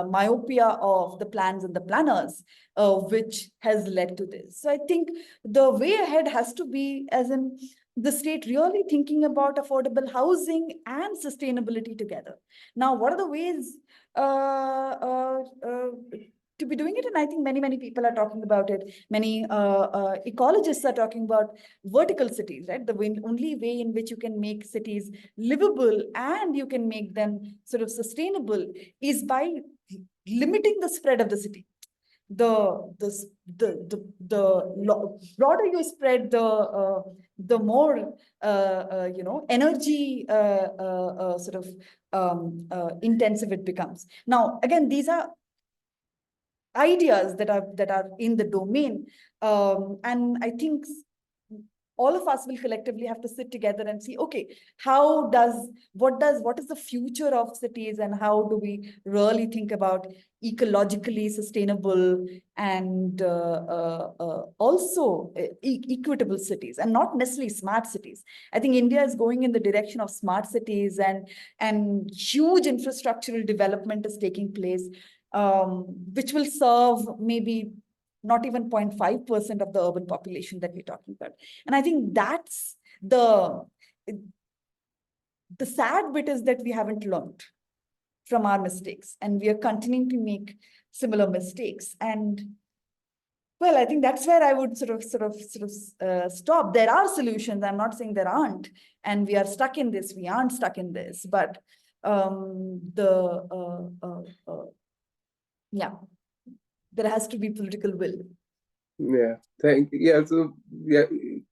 myopia of the plans and the planners, which has led to this. So I think the way ahead has to be, as in the state really thinking about affordable housing and sustainability together. Now, what are the ways to be doing it? And I think many people are talking about it. Many ecologists are talking about vertical cities, right? The only way in which you can make cities livable and you can make them sort of sustainable is by limiting the spread of the city. The broader you spread, the more energy sort of intensive it becomes. Now, again, these are ideas that are in the domain, and I think all of us will collectively have to sit together and see, okay, what is the future of cities, and how do we really think about ecologically sustainable and also equitable cities, and not necessarily smart cities. I think India is going in the direction of smart cities, and huge infrastructural development is taking place, which will serve maybe not even 0.5% of the urban population that we're talking about. And I think that's the sad bit, is that we haven't learned from our mistakes, and we are continuing to make similar mistakes. And well, I think that's where I would sort of stop. There are solutions. I'm not saying there aren't, and we are stuck in this. We aren't stuck in this, but yeah, there has to be political will. Yeah, yeah. So yeah,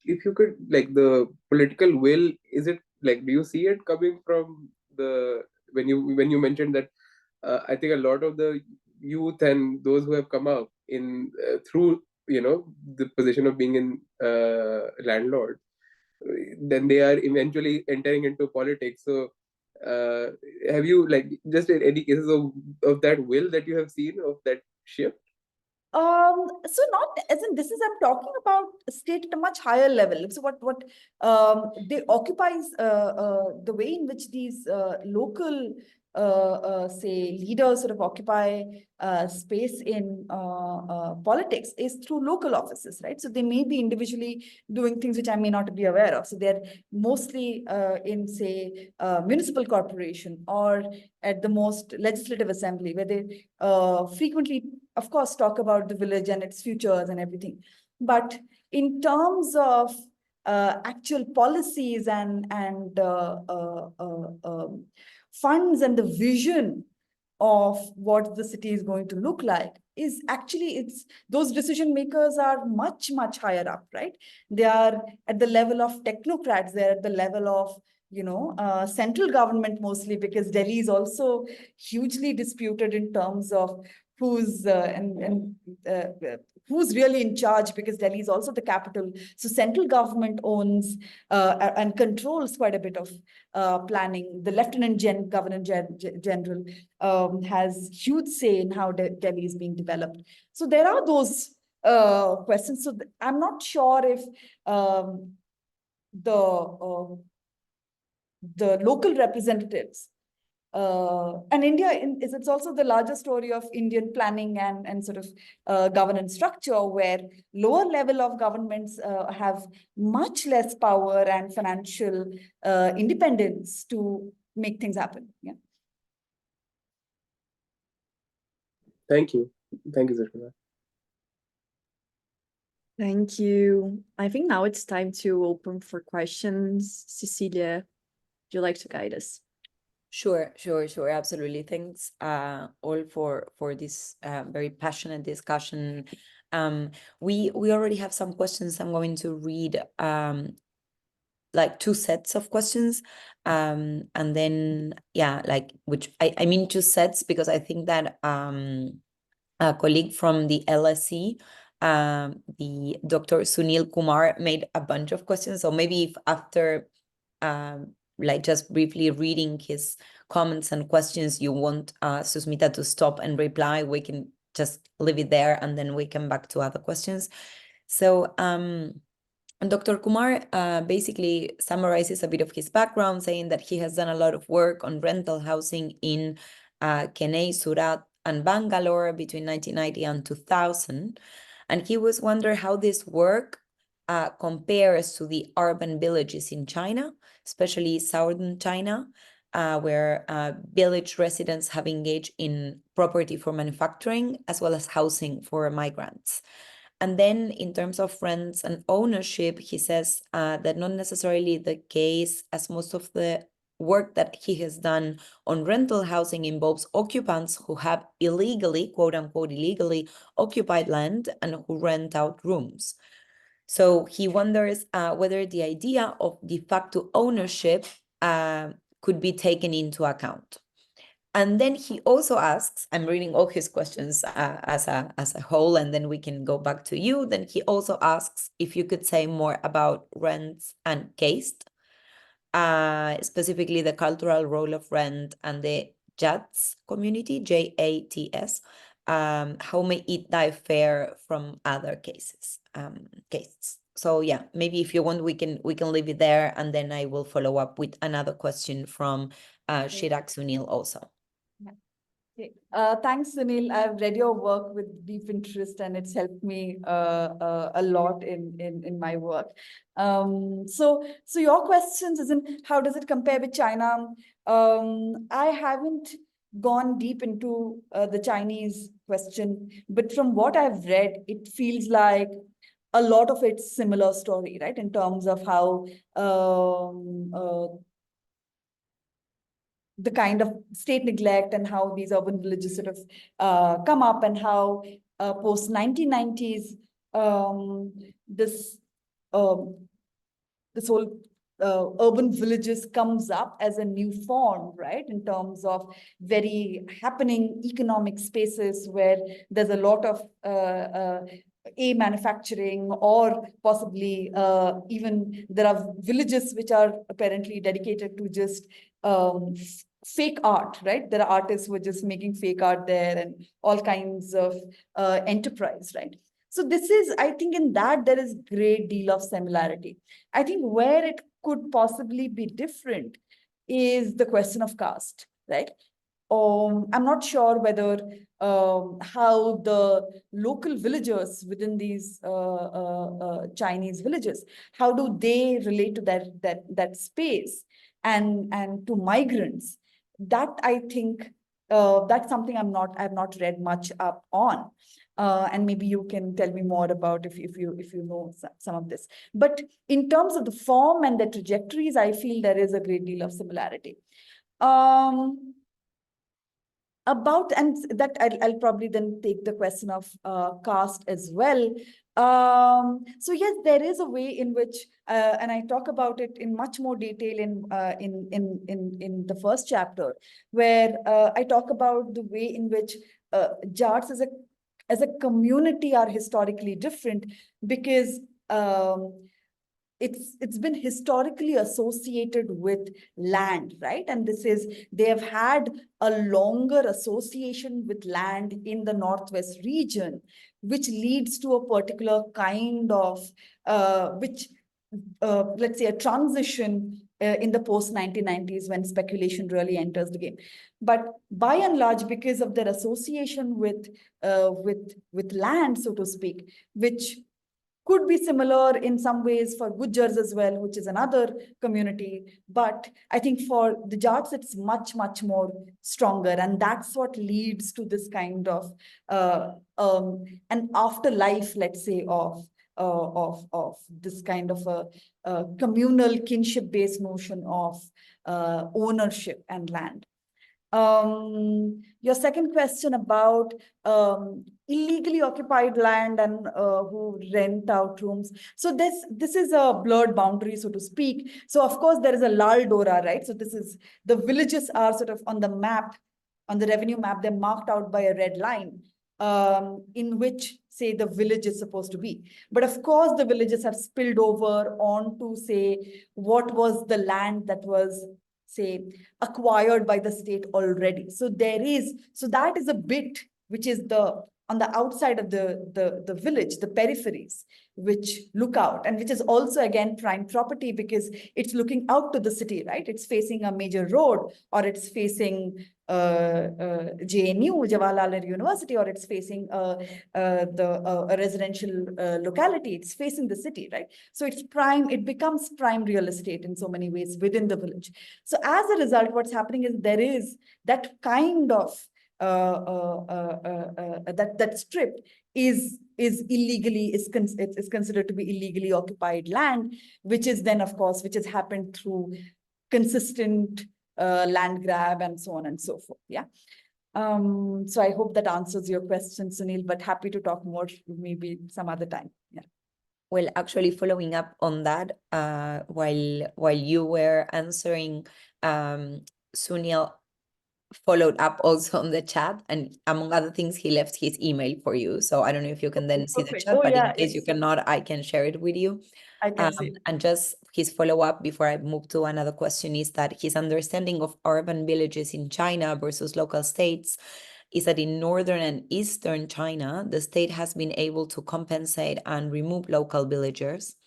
if you could, like, the political will, is it like, do you see it coming from the, when you mentioned that, I think a lot of the youth and those who have come up in through, the position of being in landlord, then they are eventually entering into politics. So uh, have you, like, just any cases of that will that you have seen, of that shift? So not as in this is, I'm talking about state at a much higher level. So what they occupies the way in which these local say leaders sort of occupy space in politics is through local offices, right? So they may be individually doing things which I may not be aware of. So they're mostly in, say, municipal corporation, or at the most legislative assembly, where they frequently, of course, talk about the village and its futures and everything. But in terms of actual policies and funds and the vision of what the city is going to look like, is actually, it's those decision makers are much, much higher up, right? They are at the level of technocrats. They're at the level of central government, mostly, because Delhi is also hugely disputed in terms of who's who's really in charge, because Delhi is also the capital. So central government owns and controls quite a bit of planning. The Governor General has huge say in how Delhi is being developed. So there are those questions. So I'm not sure if the local representatives and India it's also the larger story of Indian planning and sort of governance structure, where lower level of governments have much less power and financial independence to make things happen. Yeah. Thank you. Thank you, Sushmita. Thank you. I think now it's time to open for questions. Cecilia, would you like to guide us? Sure, absolutely. Thanks all for this very passionate discussion. We already have some questions. I'm going to read like two sets of questions, and then which I mean two sets, because I think that a colleague from the LSE, the Dr. Sunil Kumar, made a bunch of questions. So maybe if after like just briefly reading his comments and questions, you want Sushmita to stop and reply, we can just leave it there, and then we come back to other questions. So Dr. Kumar basically summarizes a bit of his background, saying that he has done a lot of work on rental housing in Chennai, Surat, and Bangalore between 1990 and 2000. And he was wondering how this work compares to the urban villages in China, especially southern China, where village residents have engaged in property for manufacturing as well as housing for migrants. And then in terms of rents and ownership, he says that not necessarily the case, as most of the work that he has done on rental housing involves occupants who have illegally, quote unquote, illegally occupied land and who rent out rooms. So he wonders whether the idea of de facto ownership could be taken into account. And then he also asks, I'm reading all his questions as a whole, and then we can go back to you. Then he also asks if you could say more about rents and caste, specifically the cultural role of rent and the Jats community, Jats. How may it differ from other cases? So yeah, maybe if you want, we can leave it there, and then I will follow up with another question from Shirak Sunil also. Thanks, Sunil. I've read your work with deep interest, and it's helped me a lot in my work. So your questions isn't how does it compare with China? I haven't gone deep into the Chinese question, but from what I've read, it feels like a lot of it's similar story, right? In terms of how the kind of state neglect and how these urban villages sort of come up, and how post 1990s this this whole urban villages comes up as a new form, right? In terms of very happening economic spaces where there's a lot of manufacturing, or possibly even there are villages which are apparently dedicated to just fake art, right? There are artists who are just making fake art there, and all kinds of enterprise, right? So this is, I think in that there is great deal of similarity. I think where it could possibly be different is the question of caste, right? I'm not sure whether how the local villagers within these Chinese villages, how do they relate to that space and to migrants? That I think that's something I've not read much up on. And maybe you can tell me more about if you know some of this. But in terms of the form and the trajectories, I feel there is a great deal of similarity. And that I'll probably then take the question of caste as well. So yes, there is a way in which, and I talk about it in much more detail in the first chapter, where I talk about the way in which Jats as a community are historically different, because it's been historically associated with land, right? And they have had a longer association with land in the Northwest region, which leads to a particular kind of, let's say, a transition in the post 1990s when speculation really enters the game. But by and large, because of their association with land, so to speak, which could be similar in some ways for Gujars as well, which is another community. But I think for the Jats, it's much, much more stronger. And that's what leads to this kind of an afterlife, let's say, of this kind of a communal kinship-based notion of ownership and land. Your second question about illegally occupied land and who rent out rooms. So this is a blurred boundary, so to speak. So of course there is a Lal Dora, right? So the villages are sort of on the map, on the revenue map, they're marked out by a red line, in which, say, the village is supposed to be. But of course the villages have spilled over onto, say, what was the land that was, say, acquired by the state already. So that is a bit which is on the outside of the village, the peripheries, which look out, and which is also again prime property because it's looking out to the city, right? It's facing a major road, or it's facing JNU, Jawaharlal University, or it's facing a residential locality. It's facing the city, right? So it becomes prime real estate in so many ways within the village. So as a result, what's happening is there is that kind of that strip is considered to be illegally occupied land, which is then, of course, which has happened through consistent land grab and so on and so forth. Yeah. So I hope that answers your question, Sunil, but happy to talk more maybe some other time. Yeah. Well, actually, following up on that, while you were answering, Sunil followed up also on the chat, and among other things, he left his email for you. So I don't know if you can then see the chat, but in case you cannot, I can share it with you. I can see. And just his follow-up before I move to another question is that his understanding of urban villages in China versus local states is that in northern and eastern China, the state has been able to compensate and remove local villagers.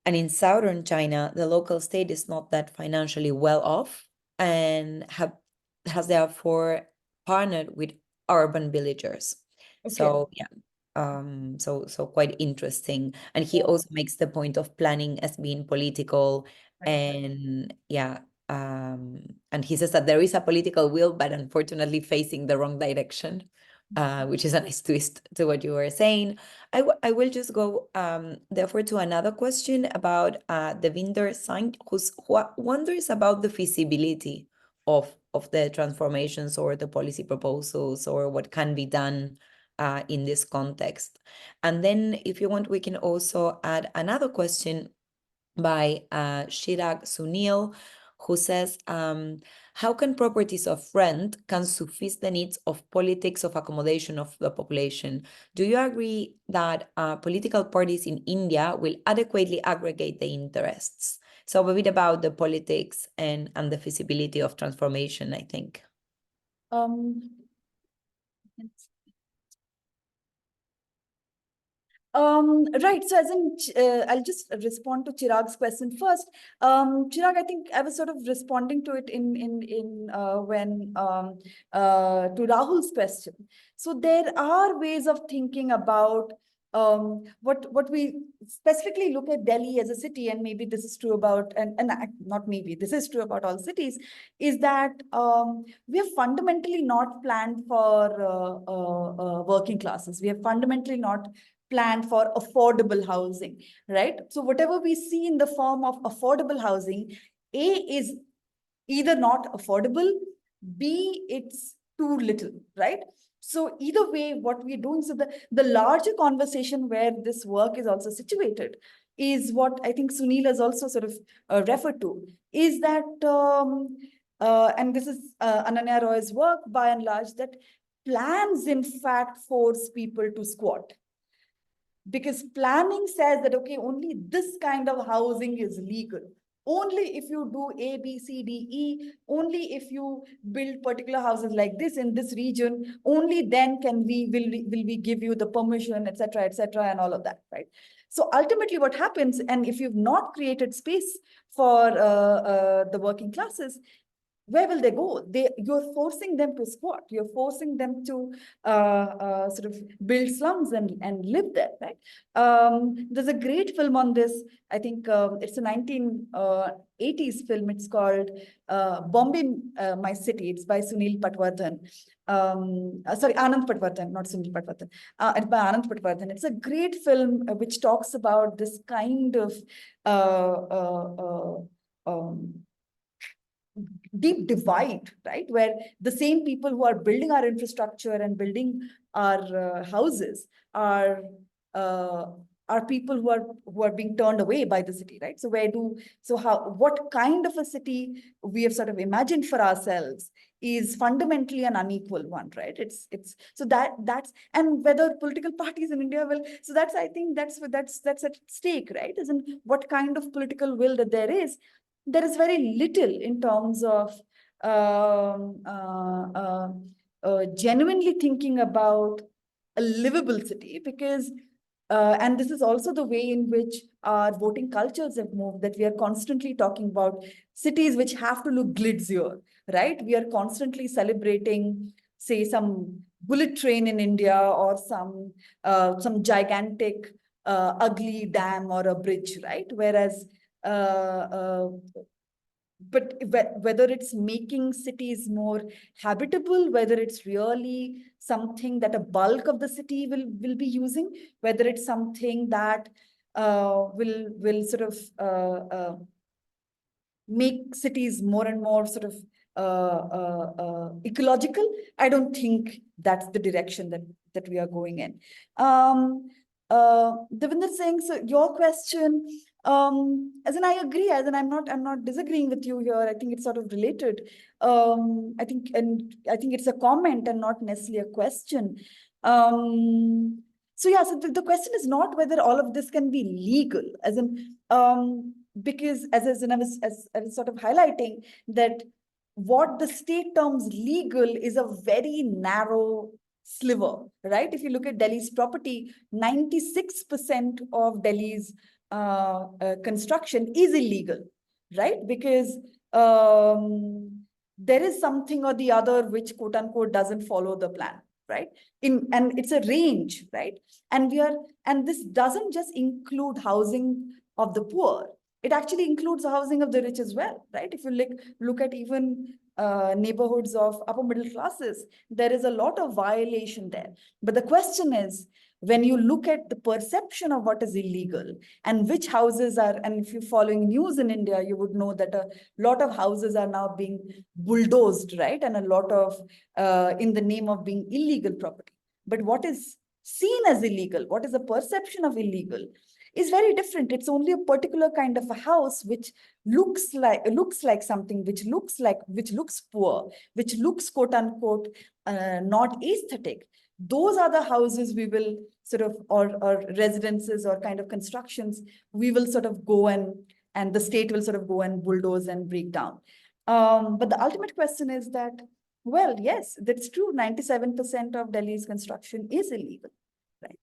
And in southern China, the local state is not that financially well off and has therefore partnered with urban villagers. Okay. So yeah, so quite interesting. And he also makes the point of planning as being political, and yeah, and he says that there is a political will, but unfortunately facing the wrong direction, which is a nice twist to what you were saying. I will just go therefore to another question about the Vinder Saint, who wonders about the feasibility of the transformations or the policy proposals or what can be done in this context. And then if you want, we can also add another question by Chirag Sunil, who says, how can properties of rent can suffice the needs of politics of accommodation of the population? Do you agree that political parties in India will adequately aggregate the interests? So a bit about the politics and the feasibility of transformation, I think. Right. So as in, I'll just respond to Chirag's question first. Chirag, I think I was sort of responding to it when to Rahul's question. So there are ways of thinking about what we specifically look at Delhi as a city, and maybe this is true about, and not maybe, this is true about all cities, is that we have fundamentally not planned for working classes. We have fundamentally not planned for affordable housing, right? So whatever we see in the form of affordable housing, A, is either not affordable, B, it's too little, right? So either way, what we're doing, so the larger conversation where this work is also situated is what I think Sunil has also sort of referred to, is that, and this is Ananya Roy's work by and large, that plans in fact force people to squat. Because planning says that, okay, only this kind of housing is legal. Only if you do A, B, C, D, E, only if you build particular houses like this in this region, only then will we give you the permission, etc., and all of that, right? So ultimately what happens, and if you've not created space for the working classes, where will they go? You're forcing them to squat. You're forcing them to sort of build slums and live there, right? There's a great film on this. I think it's a 1980s film. It's called Bombay, My City. It's by Sunil Patwardhan. Sorry, Anand Patwardhan, not Sunil Patwardhan. It's by Anand Patwardhan. It's a great film which talks about this kind of deep divide, right? Where the same people who are building our infrastructure and building our houses are people who are being turned away by the city, right? So what kind of a city we have sort of imagined for ourselves is fundamentally an unequal one, right? It's so that's, and whether political parties in India will, so that's, I think that's at stake, right? Isn't what kind of political will that there is very little in terms of genuinely thinking about a livable city, because and this is also the way in which our voting cultures have moved, that we are constantly talking about cities which have to look glitzier, right? We are constantly celebrating, say, some bullet train in India or some gigantic ugly dam or a bridge, right? Whereas but whether it's making cities more habitable, whether it's really something that a bulk of the city will be using, whether it's something that will sort of make cities more and more sort of ecological, I don't think that's the direction that we are going in. Devinder saying, so your question, as in I agree, as in I'm not disagreeing with you here. I think it's sort of related. I think it's a comment and not necessarily a question. So yeah, so the question is not whether all of this can be legal, as in because as I was sort of highlighting that what the state terms legal is a very narrow sliver, right? If you look at Delhi's property, 96% of Delhi's construction is illegal, right? Because there is something or the other which quote unquote doesn't follow the plan, right? And it's a range, right? And this doesn't just include housing of the poor. It actually includes the housing of the rich as well, right? If you look at even neighborhoods of upper middle classes, there is a lot of violation there. But the question is, when you look at the perception of what is illegal and which houses are, and if you're following news in India, you would know that a lot of houses are now being bulldozed, right? And a lot of, in the name of being illegal property. But what is seen as illegal, what is the perception of illegal, is very different. It's only a particular kind of a house which looks like something, which looks poor, which looks quote unquote not aesthetic. Those are the houses we will sort of, or residences or kind of constructions, we will sort of go and the state will sort of go and bulldoze and break down. But the ultimate question is that, well, yes, that's true. 97% of Delhi's construction is illegal, right?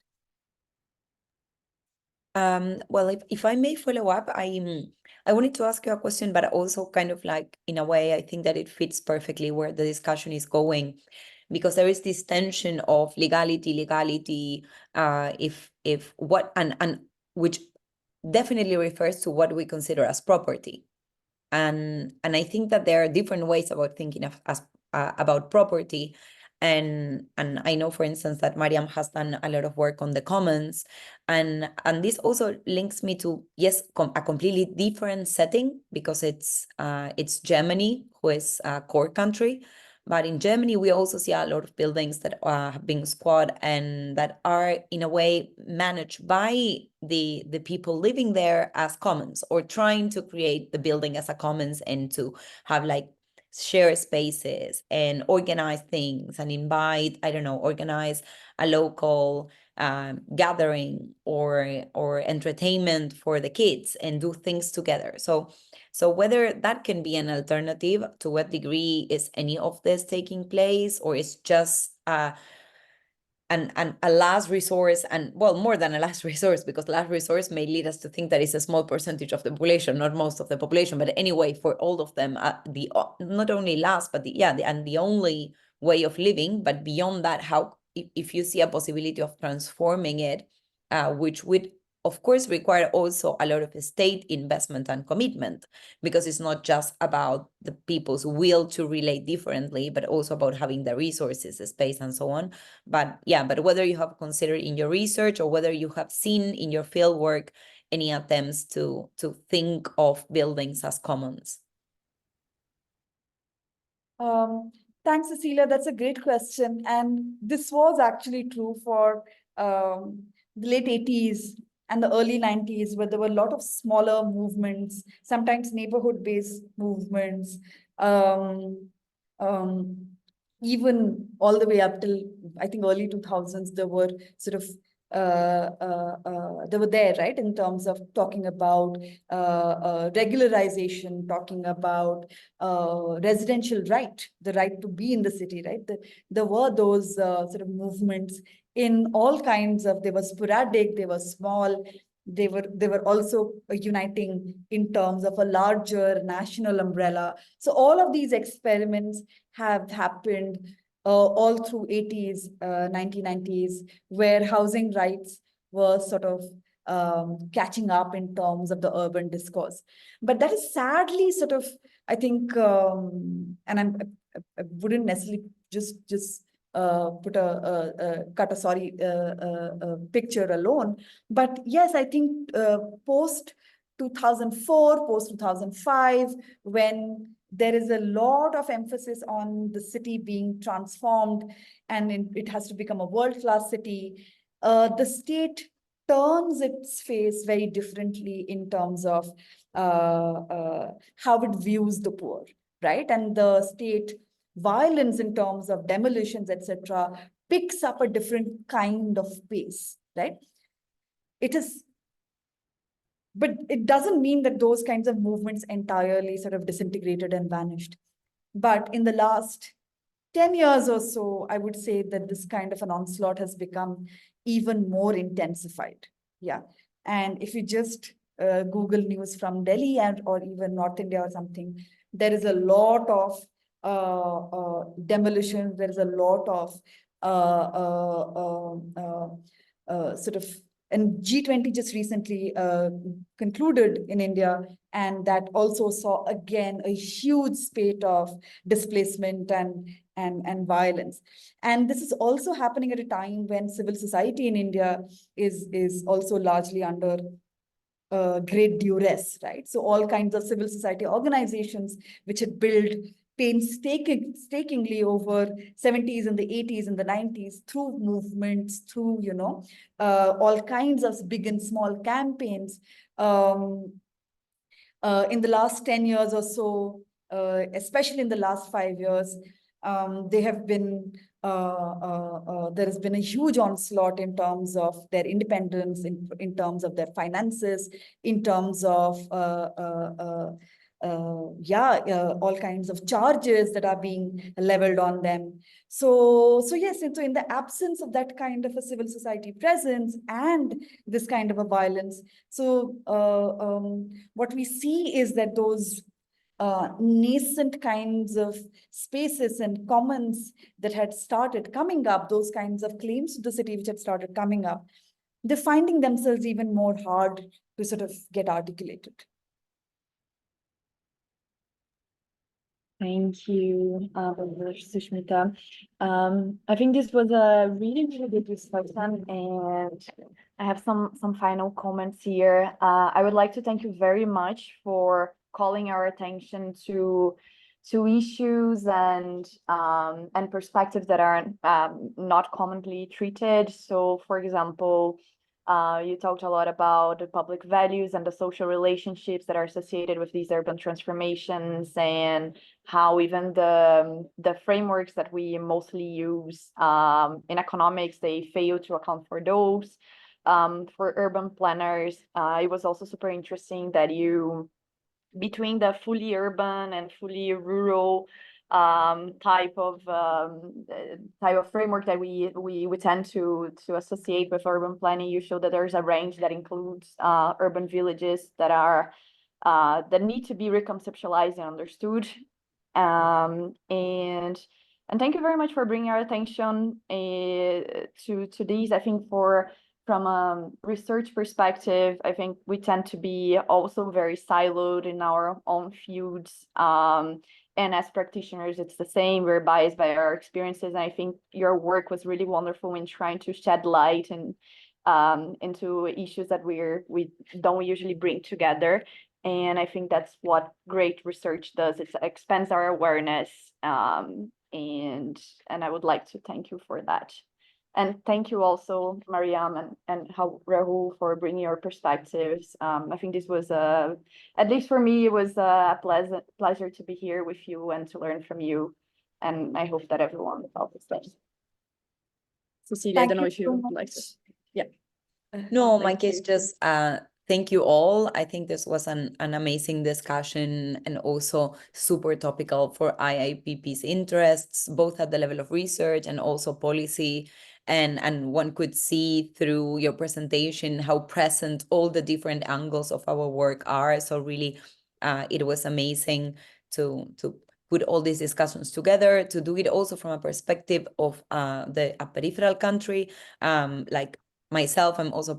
Well, if I may follow up, I wanted to ask you a question, but also kind of like, in a way, I think that it fits perfectly where the discussion is going, because there is this tension of legality, if what, and which definitely refers to what we consider as property. And I think that there are different ways about thinking about property. And I know, for instance, that Mariam has done a lot of work on the commons, and this also links me to, yes, a completely different setting, because it's Germany, who is a core country. But in Germany, we also see a lot of buildings that have been squat and that are in a way managed by the people living there as commons, or trying to create the building as a commons and to have like share spaces and organize things and invite, I don't know, organize a local gathering or entertainment for the kids and do things together. So whether that can be an alternative, to what degree is any of this taking place, or is just a last resource, and well, more than a last resource, because last resource may lead us to think that it's a small percentage of the population, not most of the population, but anyway, for all of them, the not only last, but the only way of living. But beyond that, how, if you see a possibility of transforming it, which would of course require also a lot of state investment and commitment, because it's not just about the people's will to relate differently, but also about having the resources, the space, and so on. But yeah, but whether you have considered in your research, or whether you have seen in your field work any attempts to think of buildings as commons. Thanks, Cecilia. That's a great question. And this was actually true for the late 80s and the early 90s, where there were a lot of smaller movements, sometimes neighborhood-based movements, even all the way up till, I think, early 2000s, there were sort of they were there, right, in terms of talking about regularization, talking about residential right, the right to be in the city, right? There were those sort of movements in all kinds of, they were sporadic, they were small, they were also uniting in terms of a larger national umbrella. So all of these experiments have happened all through 80s, 1990s, where housing rights were sort of catching up in terms of the urban discourse. But that is sadly sort of, I think, and I wouldn't necessarily just put a picture alone. But yes, I think post 2004, post 2005, when there is a lot of emphasis on the city being transformed and it has to become a world-class city, the state turns its face very differently in terms of how it views the poor, right? And the state violence in terms of demolitions, etc., picks up a different kind of pace, right? But it doesn't mean that those kinds of movements entirely sort of disintegrated and vanished. But in the last 10 years or so, I would say that this kind of an onslaught has become even more intensified. Yeah. And if you just Google news from Delhi or even North India or something, there is a lot of demolition. There is a lot of sort of, and G20 just recently concluded in India, and that also saw again a huge spate of displacement and and violence. And this is also happening at a time when civil society in India is also largely under great duress, right? So all kinds of civil society organizations which had built painstakingly over 70s and the 80s and the 90s through movements, through, all kinds of big and small campaigns. In the last 10 years or so, especially in the last 5 years, they have been, there has been a huge onslaught in terms of their independence, in terms of their finances, in terms of, all kinds of charges that are being leveled on them. So yes, and so in the absence of that kind of a civil society presence and this kind of a violence, so what we see is that those nascent kinds of spaces and commons that had started coming up, those kinds of claims to the city which had started coming up, they're finding themselves even more hard to sort of get articulated. Thank you, Sushmita. I think this was a really, really good discussion, and I have some final comments here. I would like to thank you very much for calling our attention to issues and perspectives that are not commonly treated. So, for example, you talked a lot about the public values and the social relationships that are associated with these urban transformations, and how even the frameworks that we mostly use in economics, they fail to account for those. For urban planners, it was also super interesting that you, between the fully urban and fully rural type of framework that we tend to associate with urban planning, you show that there's a range that includes urban villages that are that need to be reconceptualized and understood. And thank you very much for bringing our attention to these. I think from a research perspective, I think we tend to be also very siloed in our own fields. And as practitioners, it's the same. We're biased by our experiences. And I think your work was really wonderful in trying to shed light and into issues that we don't usually bring together. And I think that's what great research does. It expands our awareness. And I would like to thank you for that. And thank you also, Mariam and Rahul, for bringing your perspectives. I think this was, at least for me, it was a pleasure to be here with you and to learn from you. And I hope that everyone felt the same. Cecilia, I don't know if you would like to. Yeah. No, my case just thank you all. I think this was an amazing discussion and also super topical for IIPP's interests, both at the level of research and also policy. And one could see through your presentation how present all the different angles of our work are. So really, it was amazing to put all these discussions together, to do it also from a perspective of a peripheral country, like myself. I'm also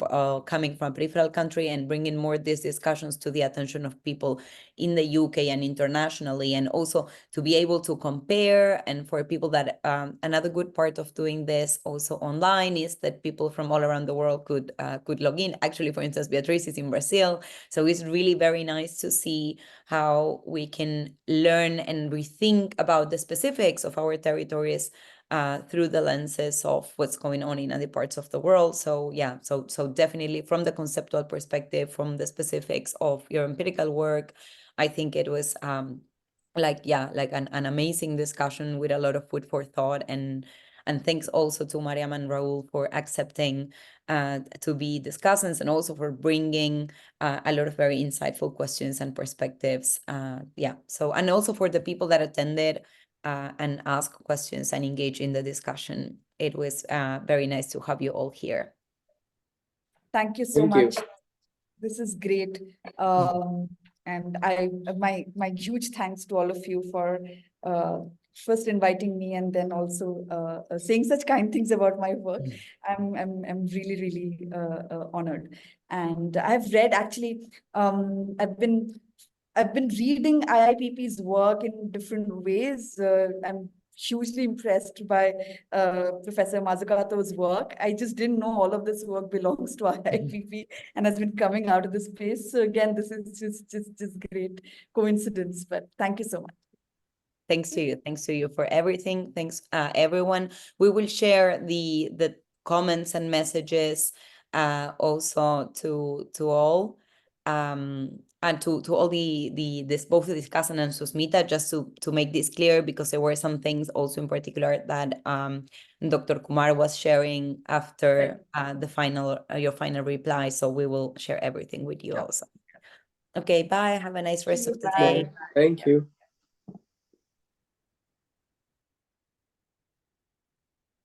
coming from a peripheral country, and bringing more these discussions to the attention of people in the UK and internationally, and also to be able to compare. And for people that another good part of doing this also online is that people from all around the world could log in. Actually, for instance, Beatriz is in Brazil, so it's really very nice to see how we can learn and rethink about the specifics of our territories through the lenses of what's going on in other parts of the world. So yeah, so definitely from the conceptual perspective, from the specifics of your empirical work, I think it was like an amazing discussion with a lot of food for thought. And thanks also to Mariam and Rahul for accepting to be discussants, and also for bringing a lot of very insightful questions and perspectives. So, and also for the people that attended and ask questions and engage in the discussion. It was very nice to have you all here. Thank you so much. This is great. And my huge thanks to all of you for first inviting me, and then also saying such kind things about my work. I'm really, really honored. And I've read, actually, I've been reading IIPP's work in different ways. I'm hugely impressed by Professor Mazzucato's work. I just didn't know all of this work belongs to IIPP and has been coming out of this place. So again, this is just great coincidence. But thank you so much. Thanks to you. Thanks to you for everything. Thanks, everyone. We will share the comments and messages also to all and to all both the discussant and Sushmita, just to make this clear, because there were some things also in particular that Dr. Kumar was sharing after the final your final reply. So we will share everything with you also. Okay, bye. Have a nice rest of the day. Thank you.